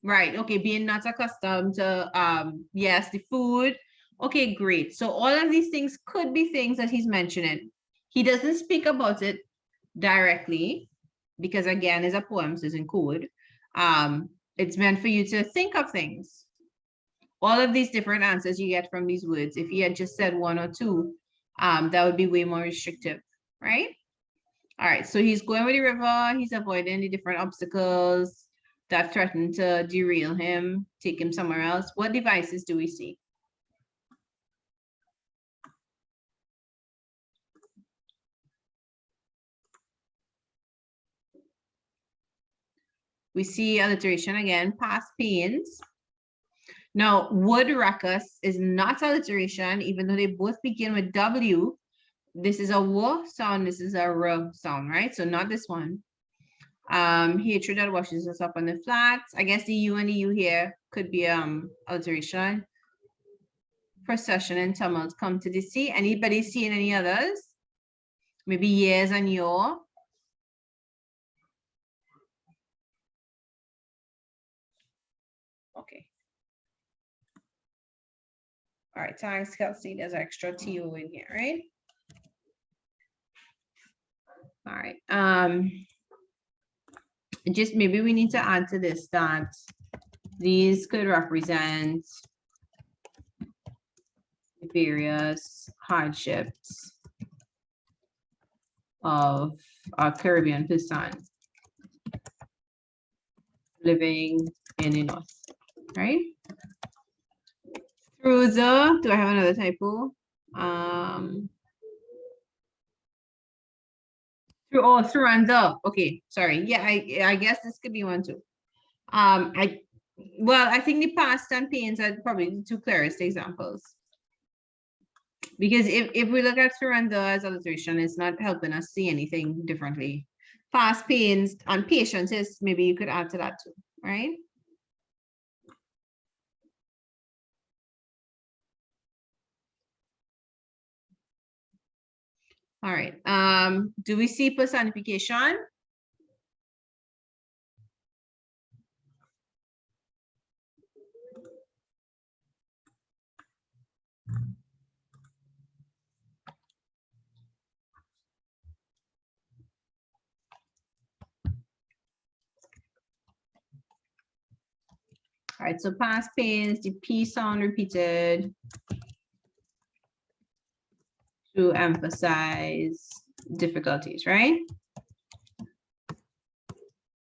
Right, okay, being not accustomed to, yes, the food. Okay, great. So all of these things could be things that he's mentioning. He doesn't speak about it directly because, again, it's a poem, so it's in code. It's meant for you to think of things. All of these different answers you get from these words. If he had just said one or two, that would be way more restrictive, right? All right, so he's going with the river. He's avoiding the different obstacles that threaten to derail him, take him somewhere else. What devices do we see? We see alliteration again, past pains. Now, would ruckus is not alliteration, even though they both begin with W. This is a W sound, this is a R sound, right? So not this one. Hatred that washes us up on the flats. I guess the U and the U here could be alliteration. Procession and tumult come to the sea. Anybody seeing any others? Maybe years and your. Okay. All right, thanks, Kelsey. There's extra TO in here, right? All right. Just maybe we need to add to this that these could represent various hardships of a Caribbean person living in the north, right? Through the, do I have another typo? Through and the, okay, sorry. Yeah, I guess this could be one too. I think the past and pains are probably the two clearest examples. Because if we look at through and the as alliteration, it's not helping us see anything differently. Past pains and patience is, maybe you could add to that too. right? All right. Do we see personification? All right, so past pains, the P sound repeated to emphasize difficulties, right?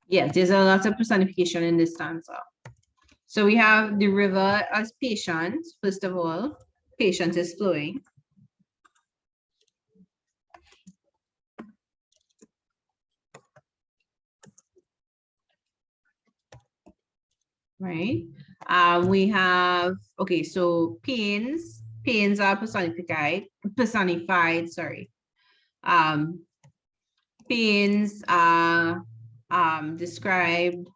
Yes, there's a lot of personification in this stanza. So we have the river as patient, first of all. Patient is flowing. Right? We have, okay, so pains are personified, sorry. Pains are described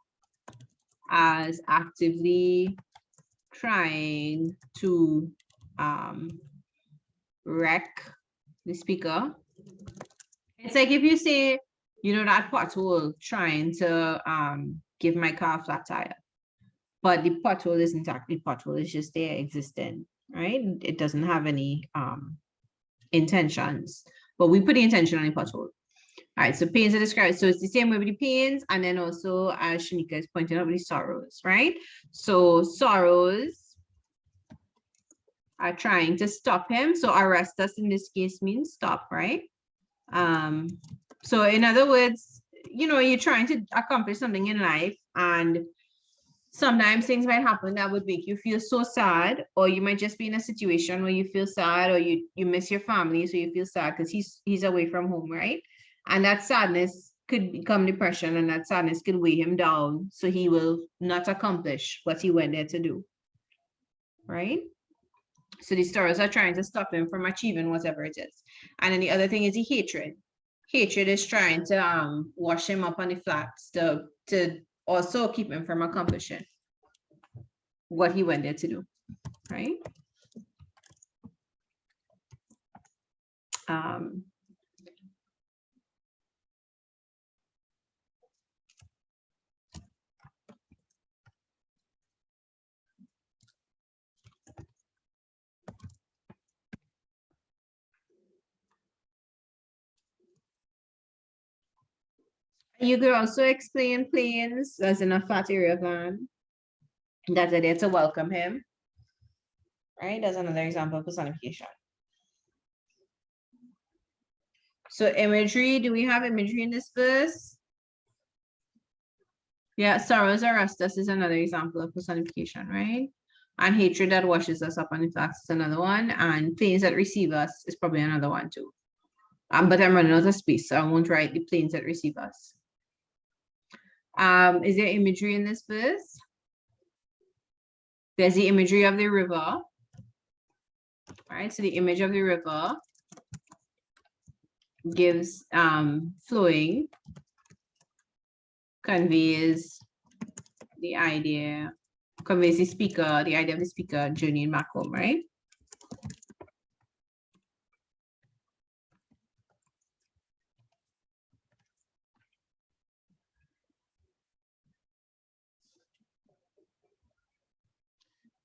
as actively trying to wreck the speaker. It's like if you say, that pothole trying to give my car a flat tire, but the pothole isn't actually pothole, it's just there existing, right? It doesn't have any intentions, but we put the intention on the pothole. All right, so pains are described. So it's the same way with the pains, and then also as Shanika is pointing out with the sorrows, right? So sorrows are trying to stop him. So arrest us in this case means stop, right? So in other words, you're trying to accomplish something in life, and sometimes things might happen that would make you feel so sad, or you might just be in a situation where you feel sad, or you miss your family, so you feel sad because he's away from home, right? And that sadness could become depression, and that sadness could weigh him down, so he will not accomplish what he went there to do, right? So these stories are trying to stop him from achieving whatever it is. And then the other thing is the hatred. Hatred is trying to wash him up on the flats to also keep him from accomplishing what he went there to do, right? You could also explain planes as in a flat area of land that are there to welcome him, right? That's another example of personification. So imagery, do we have imagery in this verse? Yeah, sorrows arrest us is another example of personification, right? And hatred that washes us up on the flats is another one, and planes that receive us is probably another one too. But I'm running out of space, so I won't write the planes that receive us. Is there imagery in this verse? There's the imagery of the river. Right, so the image of the river gives flowing, conveys the idea, conveys the idea of the speaker journeying back home, right?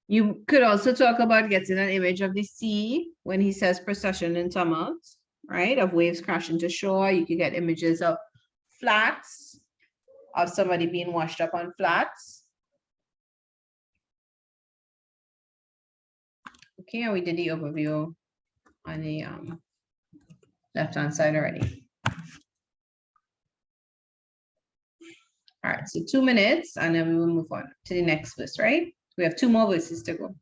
You could also talk about getting an image of the sea when he says procession and tumult, right? Of waves crashing to shore. You could get images of flats, of somebody being washed up on flats. Okay, and we did the overview on the left-hand side already. All right, so 2 minutes, and then we will move on to the next verse, right? We have 2 more verses to go.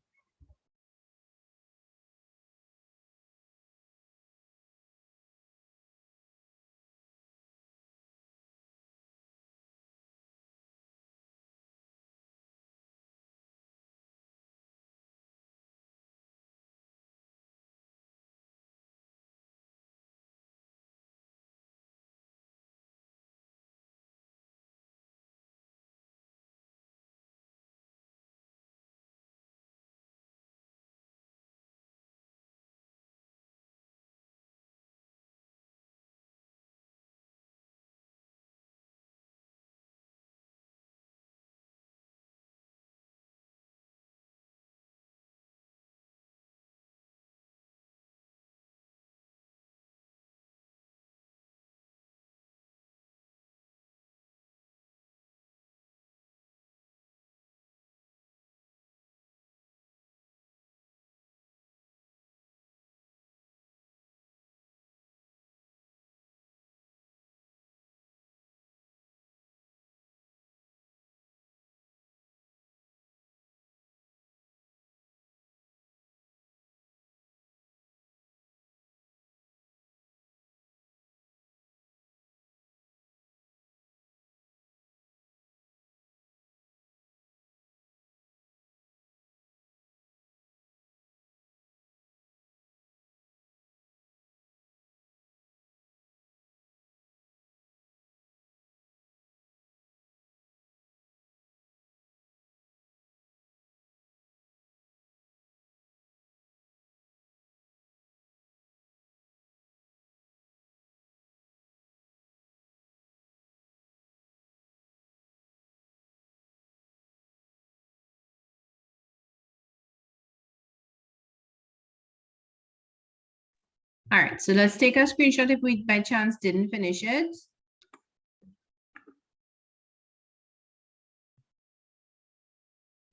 All right, so let's take a screenshot if we by chance didn't finish it.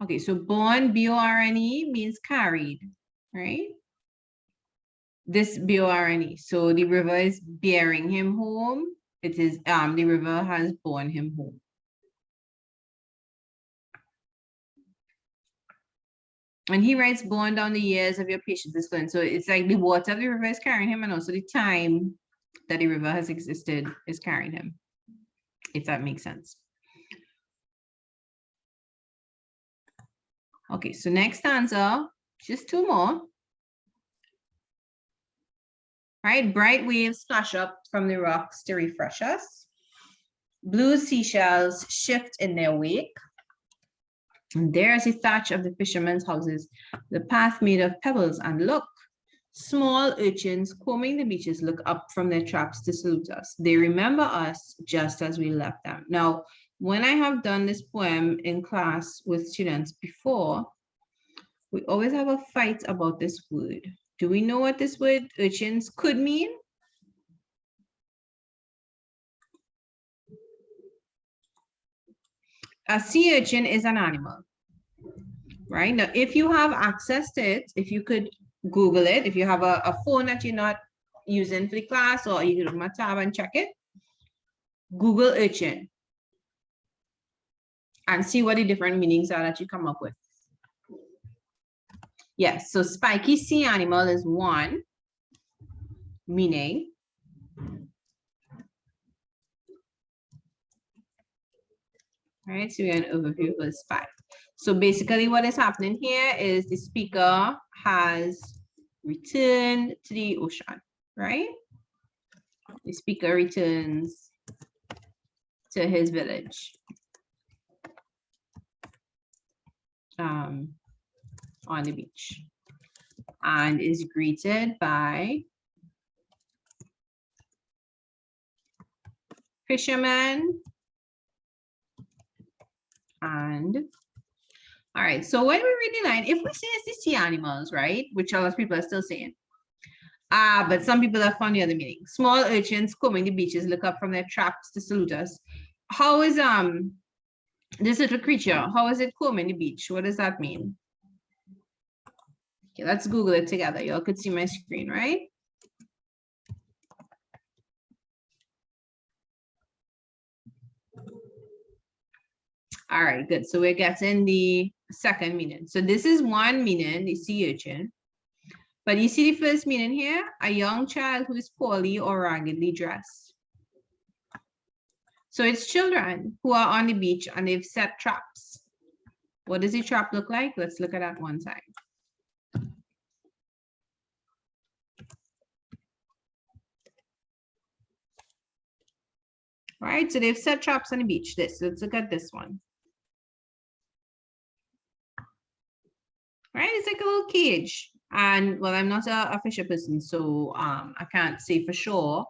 Okay, so born, B-O-R-N-E, means carried, right? This B-O-R-N-E. So the river is bearing him home. It is, the river has borne him home. And he writes, borne down the years of your patience is flowing. So it's like the water of the river is carrying him, and also the time that the river has existed is carrying him, if that makes sense. Okay, so next stanza, just two more. Right, bright waves splash up from the rocks to refresh us. Blue seashells shift in their wake. And there's the thatch of the fishermen's houses, the path made of pebbles, and look, small urchins combing the beaches look up from their traps to salute us. They remember us just as we left them. Now, when I have done this poem in class with students before, we always have a fight about this word. Do we know what this word urchins could mean? A sea urchin is an animal, right? Now, if you have access to it, if you could Google it, if you have a phone that you're not using for the class, or you can open a tab and check it, Google urchin and see what the different meanings are that you come up with. Yes, so spiky sea animal is one meaning. All right, so we have an overview of verse 5. So basically what is happening here is the speaker has returned to the ocean, right? The speaker returns to his village on the beach and is greeted by fishermen. And all right, so when we read the line, if we say it's the sea animals, right, which a lot of people are still saying, but some people have found the other meaning. Small urchins combing the beaches look up from their traps to salute us. How is this little creature, how is it combing the beach? What does that mean? Okay, let's Google it together. Y'all could see my screen, right? All right, good. So we're getting the second meaning. So this is one meaning, the sea urchin. But you see the first meaning here? A young child who is poorly or raggedly dressed. So it's children who are on the beach and they've set traps. What does the trap look like? Let's look at that one time. All right, so they've set traps on the beach. Let's look at this one. Right, it's like a little cage. And well, I'm not a fisher person, so I can't say for sure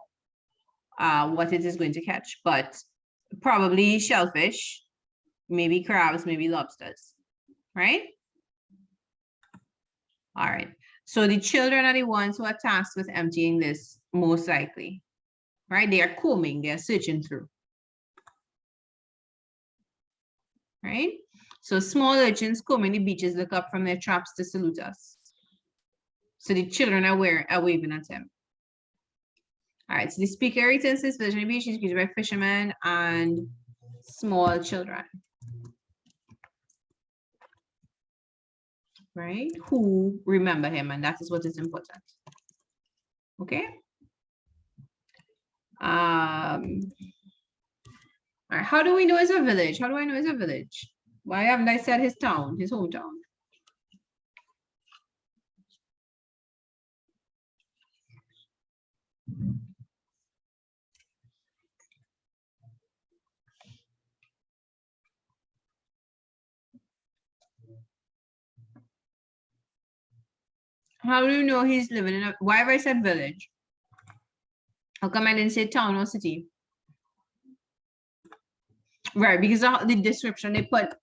what it is going to catch, but probably shellfish, maybe crabs, maybe lobsters, right? All right, so the children are the ones who are tasked with emptying this, most likely, right? They are combing, they are searching through, right? So small urchins combing the beaches look up from their traps to salute us. So the children are waving at him. All right, so the speaker returns to his village on the beach. He's greeted by fishermen and small children, right? Who remember him, and that is what is important. Okay. All right, how do we know it's a village? How do I know it's a village? Why haven't I said his town, his hometown? How do you know he's living in a, why have I said village? How come I didn't say town or city? Right, because of the description they put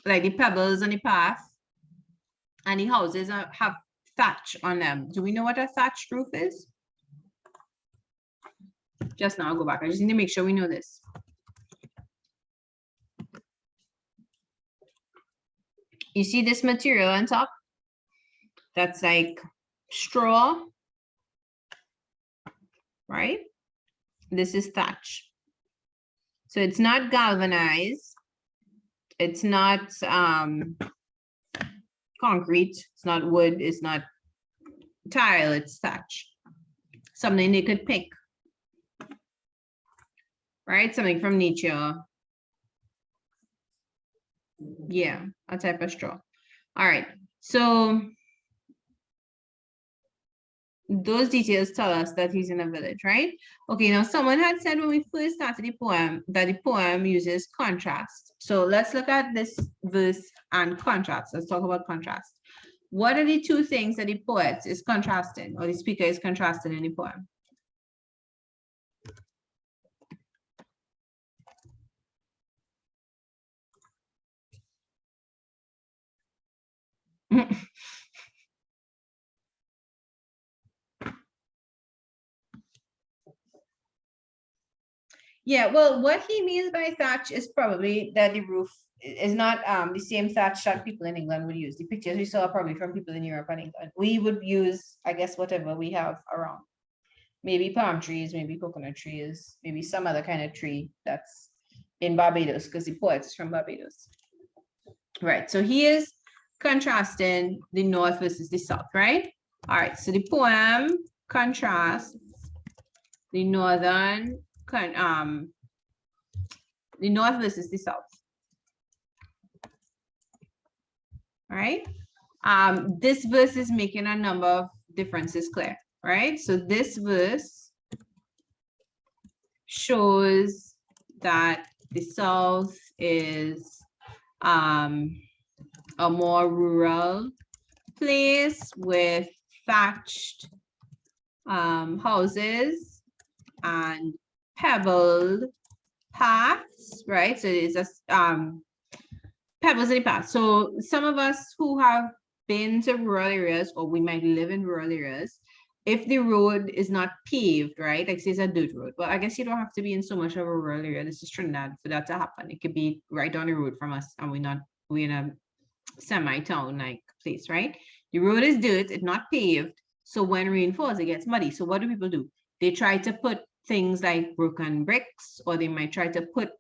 like the pebbles on the path and the houses have thatch on them. Do we know what a thatched roof is? Just now, I'll go back. I just need to make sure we know this. You see this material on top? That's like straw, right? This is thatch. So it's not galvanized. It's not concrete. It's not wood. It's not tile. It's thatch. Something they could pick, right? Something from nature. Yeah, a type of straw. All right. So those details tell us that he's in a village, right? Okay, now someone had said when we first started the poem that the poem uses contrast. So let's look at this verse and contrast. Let's talk about contrast. What are the two things that the poet is contrasting or the speaker is contrasting in the poem? Yeah, well, what he means by thatch is probably that the roof is not the same thatch that people in England would use. The pictures we saw are probably from people in Europe and England. We would use, I guess, whatever we have around. Maybe palm trees, maybe coconut trees, maybe some other kind of tree that's in Barbados, because the poet is from Barbados. Right, so he is contrasting the north versus the south, right? All right, so the poem contrasts the northern, the north versus the south. All right, this verse is making a number of differences clear, right? So this verse shows that the south is a more rural place with thatched houses and pebbled paths, right? So it is a pebbles in the path. So some of us who have been to rural areas, or we might live in rural areas, if the road is not paved, right? Like say it's a dirt road. Well, I guess you don't have to be in so much of a rural area. This is Trinidad for that to happen. It could be right down the road from us, and we're in a semi-town like place, right? The road is dirt, it's not paved. So when rain falls, it gets muddy. So what do people do? They try to put things like broken bricks, or they might try to put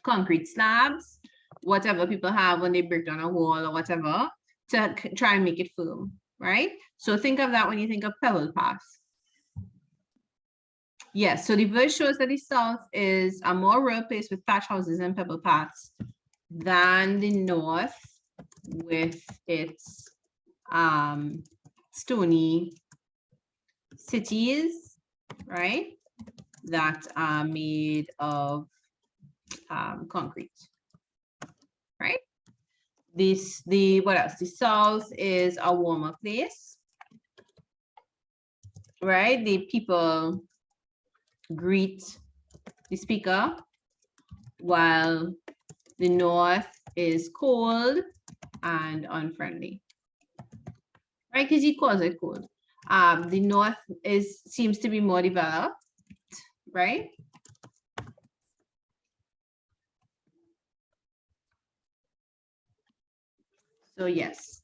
concrete slabs, whatever people have when they break down a wall or whatever, to try and make it firm, right? So think of that when you think of pebble paths. Yes, so the verse shows that the south is a more rural place with thatch houses and pebble paths than the north with its stony cities, right? That are made of concrete, right? What else? The south is a warmer place, right? The people greet the speaker, while the north is cold and unfriendly, right? Because he calls it cold. The north seems to be more developed, right? So yes.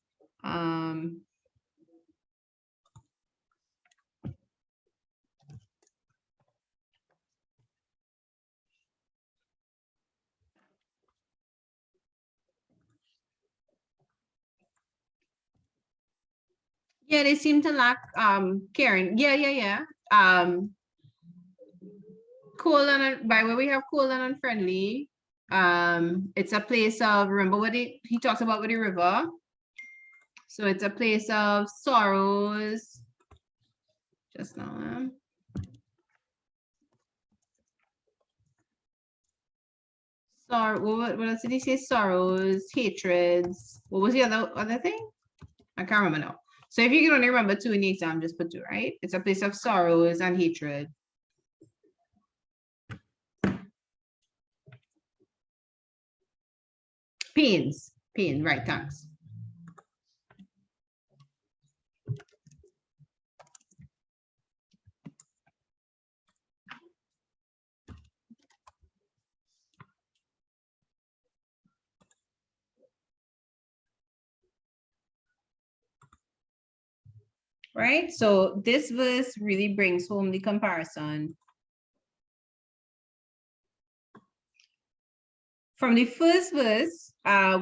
Yeah, they seem to lack caring. Yeah. Cold and by where we have cold and unfriendly. It's a place of, remember what he talks about with the river. So it's a place of sorrows. Just now. Sorrow. What else did he say? Sorrows, hatreds. What was the other thing? I can't remember now. So if you can only remember two in the exam, just put two, right? It's a place of sorrows and hatred. Pain, right, thanks. right? So this verse really brings home the comparison. From the first verse,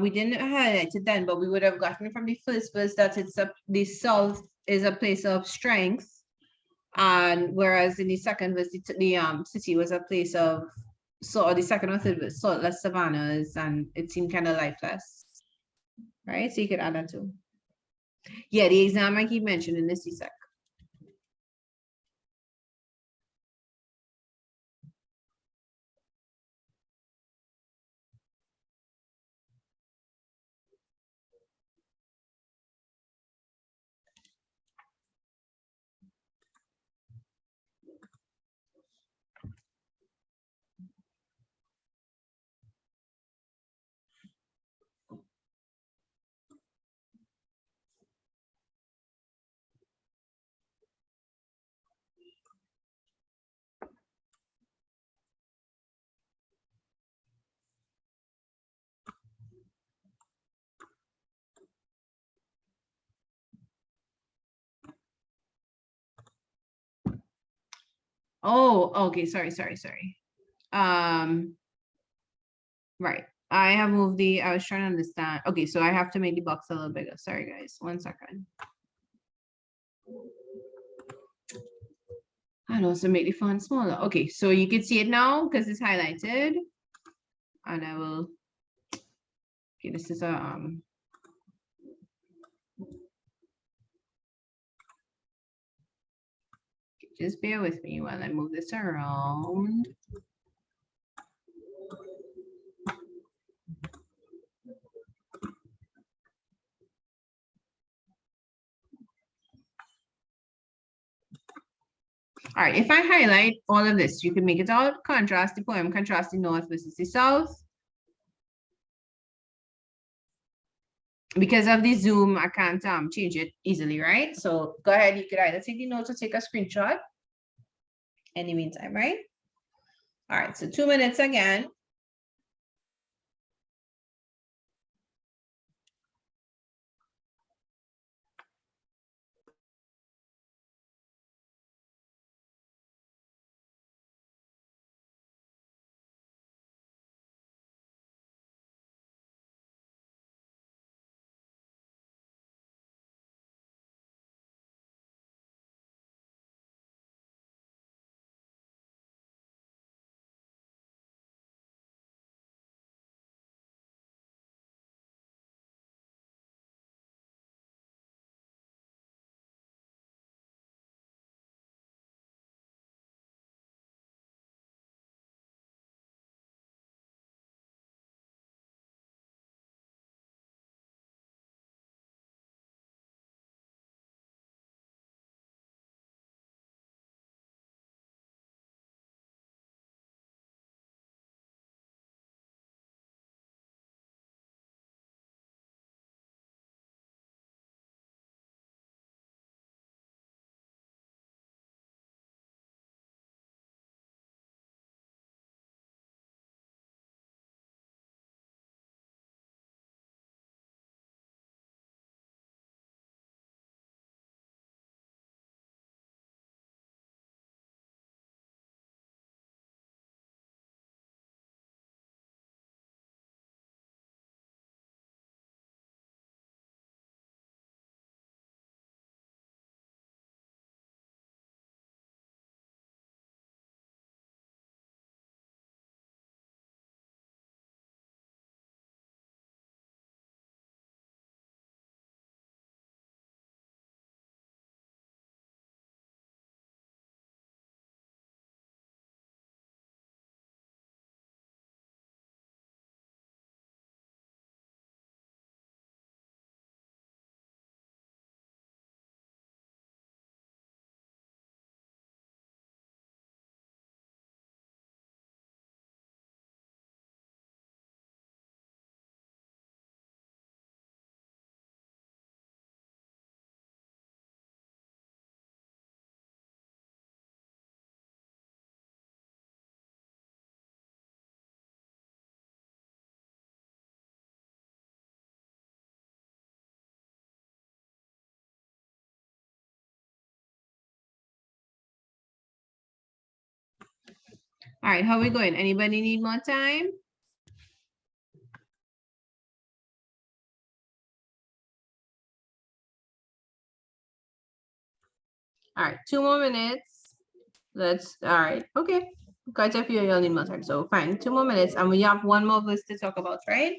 we didn't highlight it then, but we would have gotten from the first verse that the south is a place of strength, and whereas in the second verse, the city was a place of, so the second or third verse, saltless savannas, and it seemed kind of lifeless, right? So you could add that too. Yeah, the exam I keep mentioning is the second. Oh, okay, sorry. Right. I have moved I was trying to understand. Okay, so I have to make the box a little bigger. Sorry, guys. 1 second. And also make the font smaller. Okay, so you can see it now because it's highlighted. And I will, okay, this is a, just bear with me while I move this around. All right, if I highlight all of this, you can make it out, contrast the poem, contrast the north versus the south. Because of the Zoom, I can't change it easily, right? So go ahead, you could either take the notes or take a screenshot in the meantime, right? All right, so 2 minutes again. All right, how are we going? Anybody need more time? All right, 2 more minutes. All right, okay. Quite a few of y'all need more time, so fine, 2 more minutes, and we have 1 more verse to talk about, right?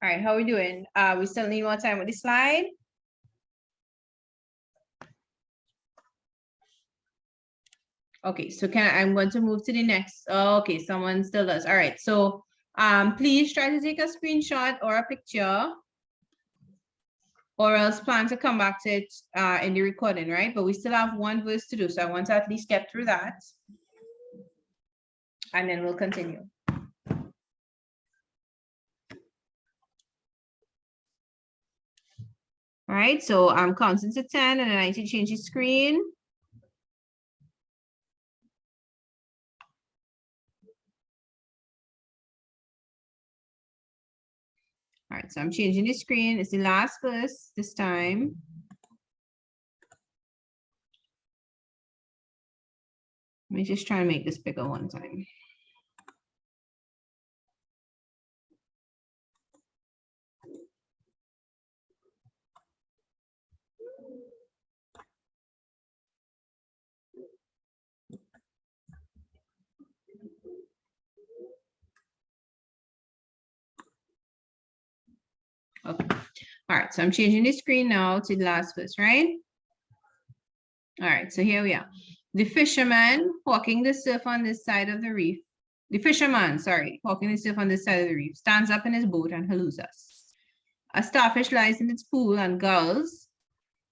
All right, how are we doing? We still need more time with the slide. Okay, so I'm going to move to the next. Okay, someone still does. All right, so please try to take a screenshot or a picture, or else plan to come back to it in the recording, right? But we still have 1 verse to do, so I want to at least get through that, and then we'll continue. All right, so I'm counting to 10, and then I need to change the screen. All right, so I'm changing the screen. It's the last verse this time. Let me just try to make this bigger one time. Okay. All right, so I'm changing the screen now to the last verse, right? All right, so here we are. The fisherman walking the surf on this side of the reef. The fisherman, sorry, walking the surf on this side of the reef, stands up in his boat and halloos us. A starfish lies in its pool, and gulls,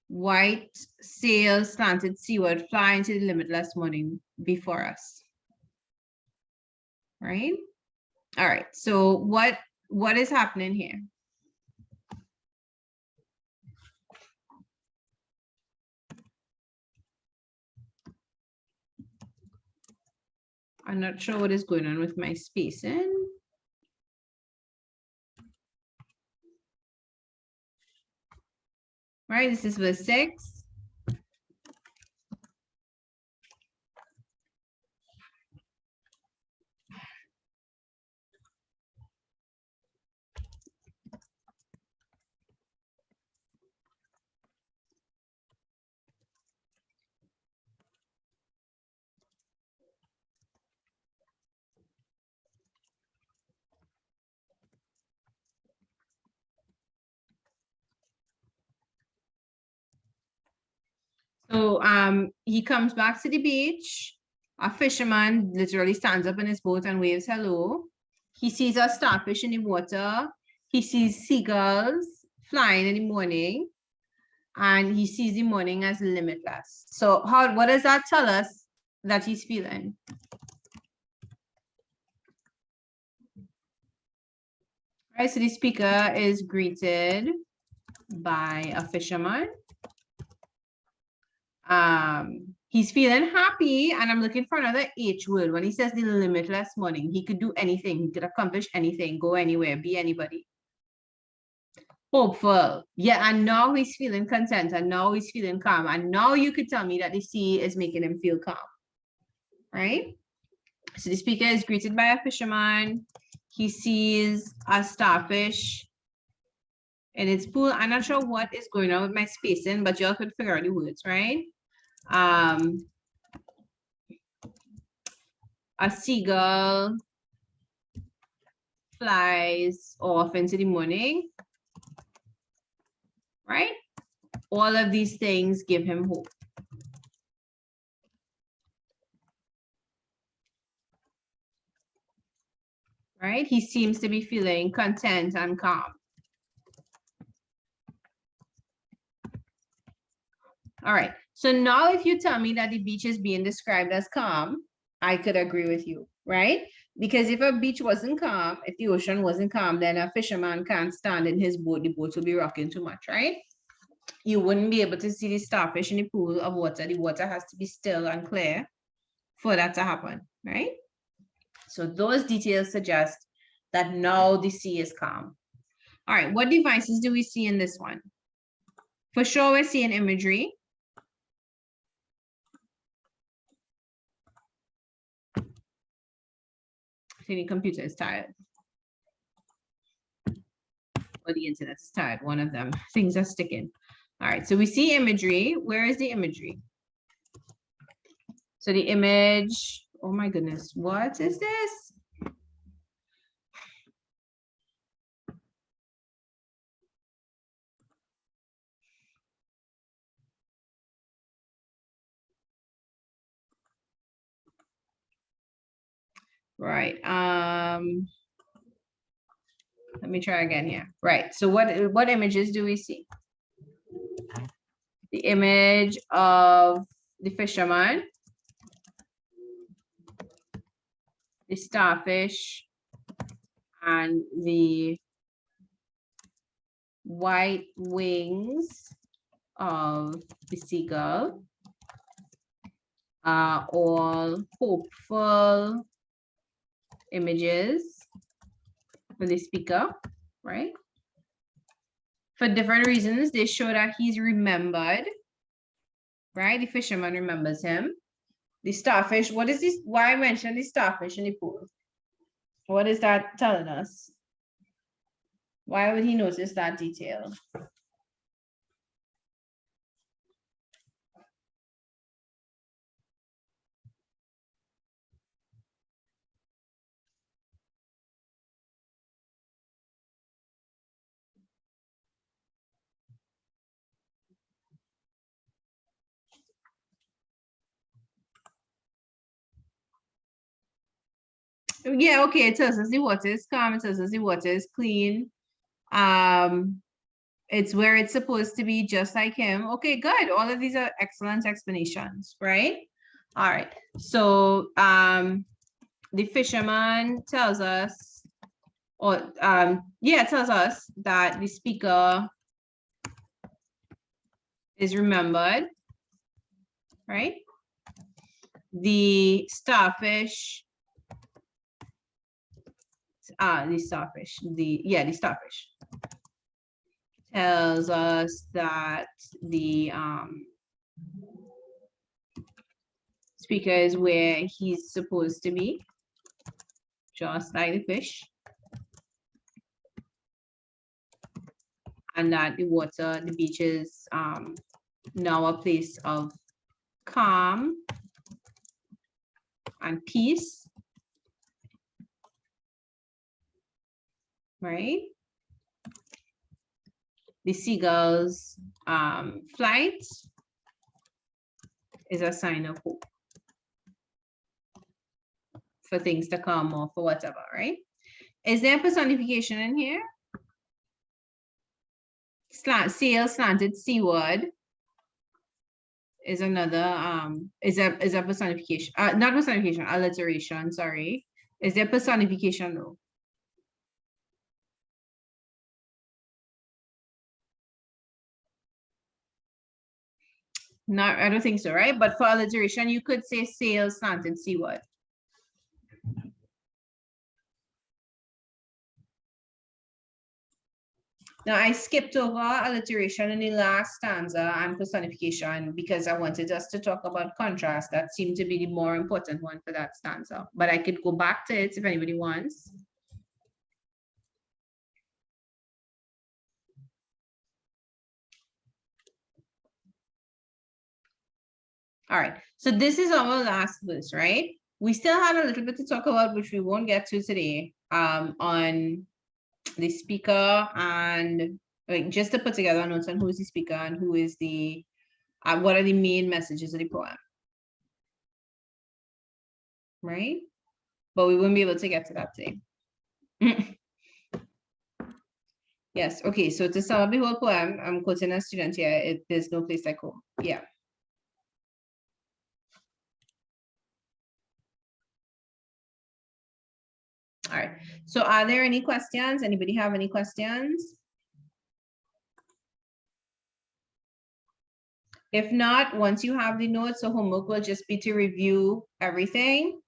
white sails slanted seaward, fly into the limitless morning before us. Right? All right, so what is happening here? I'm not sure what is going on with my spacing. Right, this is verse 6. So he comes back to the beach. A fisherman literally stands up in his boat and waves hello. He sees a starfish in the water. He sees seagulls flying in the morning, and he sees the morning as limitless. So what does that tell us that he's feeling? All right, so the speaker is greeted by a fisherman. He's feeling happy, and I'm looking for another H word. When he says the limitless morning, he could do anything, he could accomplish anything, go anywhere, be anybody. Hopeful. Yeah, and now he's feeling content, and now he's feeling calm, and now you could tell me that the sea is making him feel calm, right? So the speaker is greeted by a fisherman. He sees a starfish in its pool. I'm not sure what is going on with my spacing, but y'all could figure out the words, right? A seagull flies off into the morning, right? All of these things give him hope. Right? He seems to be feeling content and calm. All right. So now if you tell me that the beach is being described as calm, I could agree with you, right? Because if a beach wasn't calm, if the ocean wasn't calm, then a fisherman can't stand in his boat. The boat will be rocking too much, right? You wouldn't be able to see the starfish in the pool of water. The water has to be still and clear for that to happen, right? So those details suggest that now the sea is calm. All right, what devices do we see in this one? For sure, we're seeing imagery. I think the computer is tired. Or the internet is tired, one of them. Things are sticking. All right, so we see imagery. Where is the imagery? So the image, oh my goodness, what is this? Right, let me try again here. Right, so what images do we see? The image of the fisherman, the starfish, and the white wings of the seagull are all hopeful images for the speaker, right? For different reasons, they show that he's remembered, right? The fisherman remembers him. The starfish, what is this? Why I mentioned the starfish in the pool? What is that telling us? Why would he notice that detail? Yeah, okay, it tells us the water is calm, it tells us the water is clean. It's where it's supposed to be, just like him. Okay, good. All of these are excellent explanations, right? All right. So the fisherman tells us, or yeah, it tells us that the speaker is remembered, right? The starfish, the starfish tells us that the speaker is where he's supposed to be, just like the fish. And that the water, the beach is now a place of calm and peace, right? The seagulls flight is a sign of hope for things to come or for whatever, right? Is there personification in here? Sail slanted seaward is another is a personification, not personification, alliteration, sorry. Is there personification though? Not, I don't think so, right? But for alliteration, you could say sail slanted seaward. Now I skipped over alliteration in the last stanza and personification because I wanted us to talk about contrast. That seemed to be the more important one for that stanza, but I could go back to it if anybody wants. All right, so this is our last verse, right? We still had a little bit to talk about, which we won't get to today, on the speaker and like just to put together notes on who is the speaker and who is the, what are the main messages of the poem, right? But we won't be able to get to that today. Yes, okay, so to sum up the whole poem, I'm quoting a student here, there's no place like home, yeah. All right, so are there any questions? Anybody have any questions? If not, once you have the notes, so homework will just be to review everything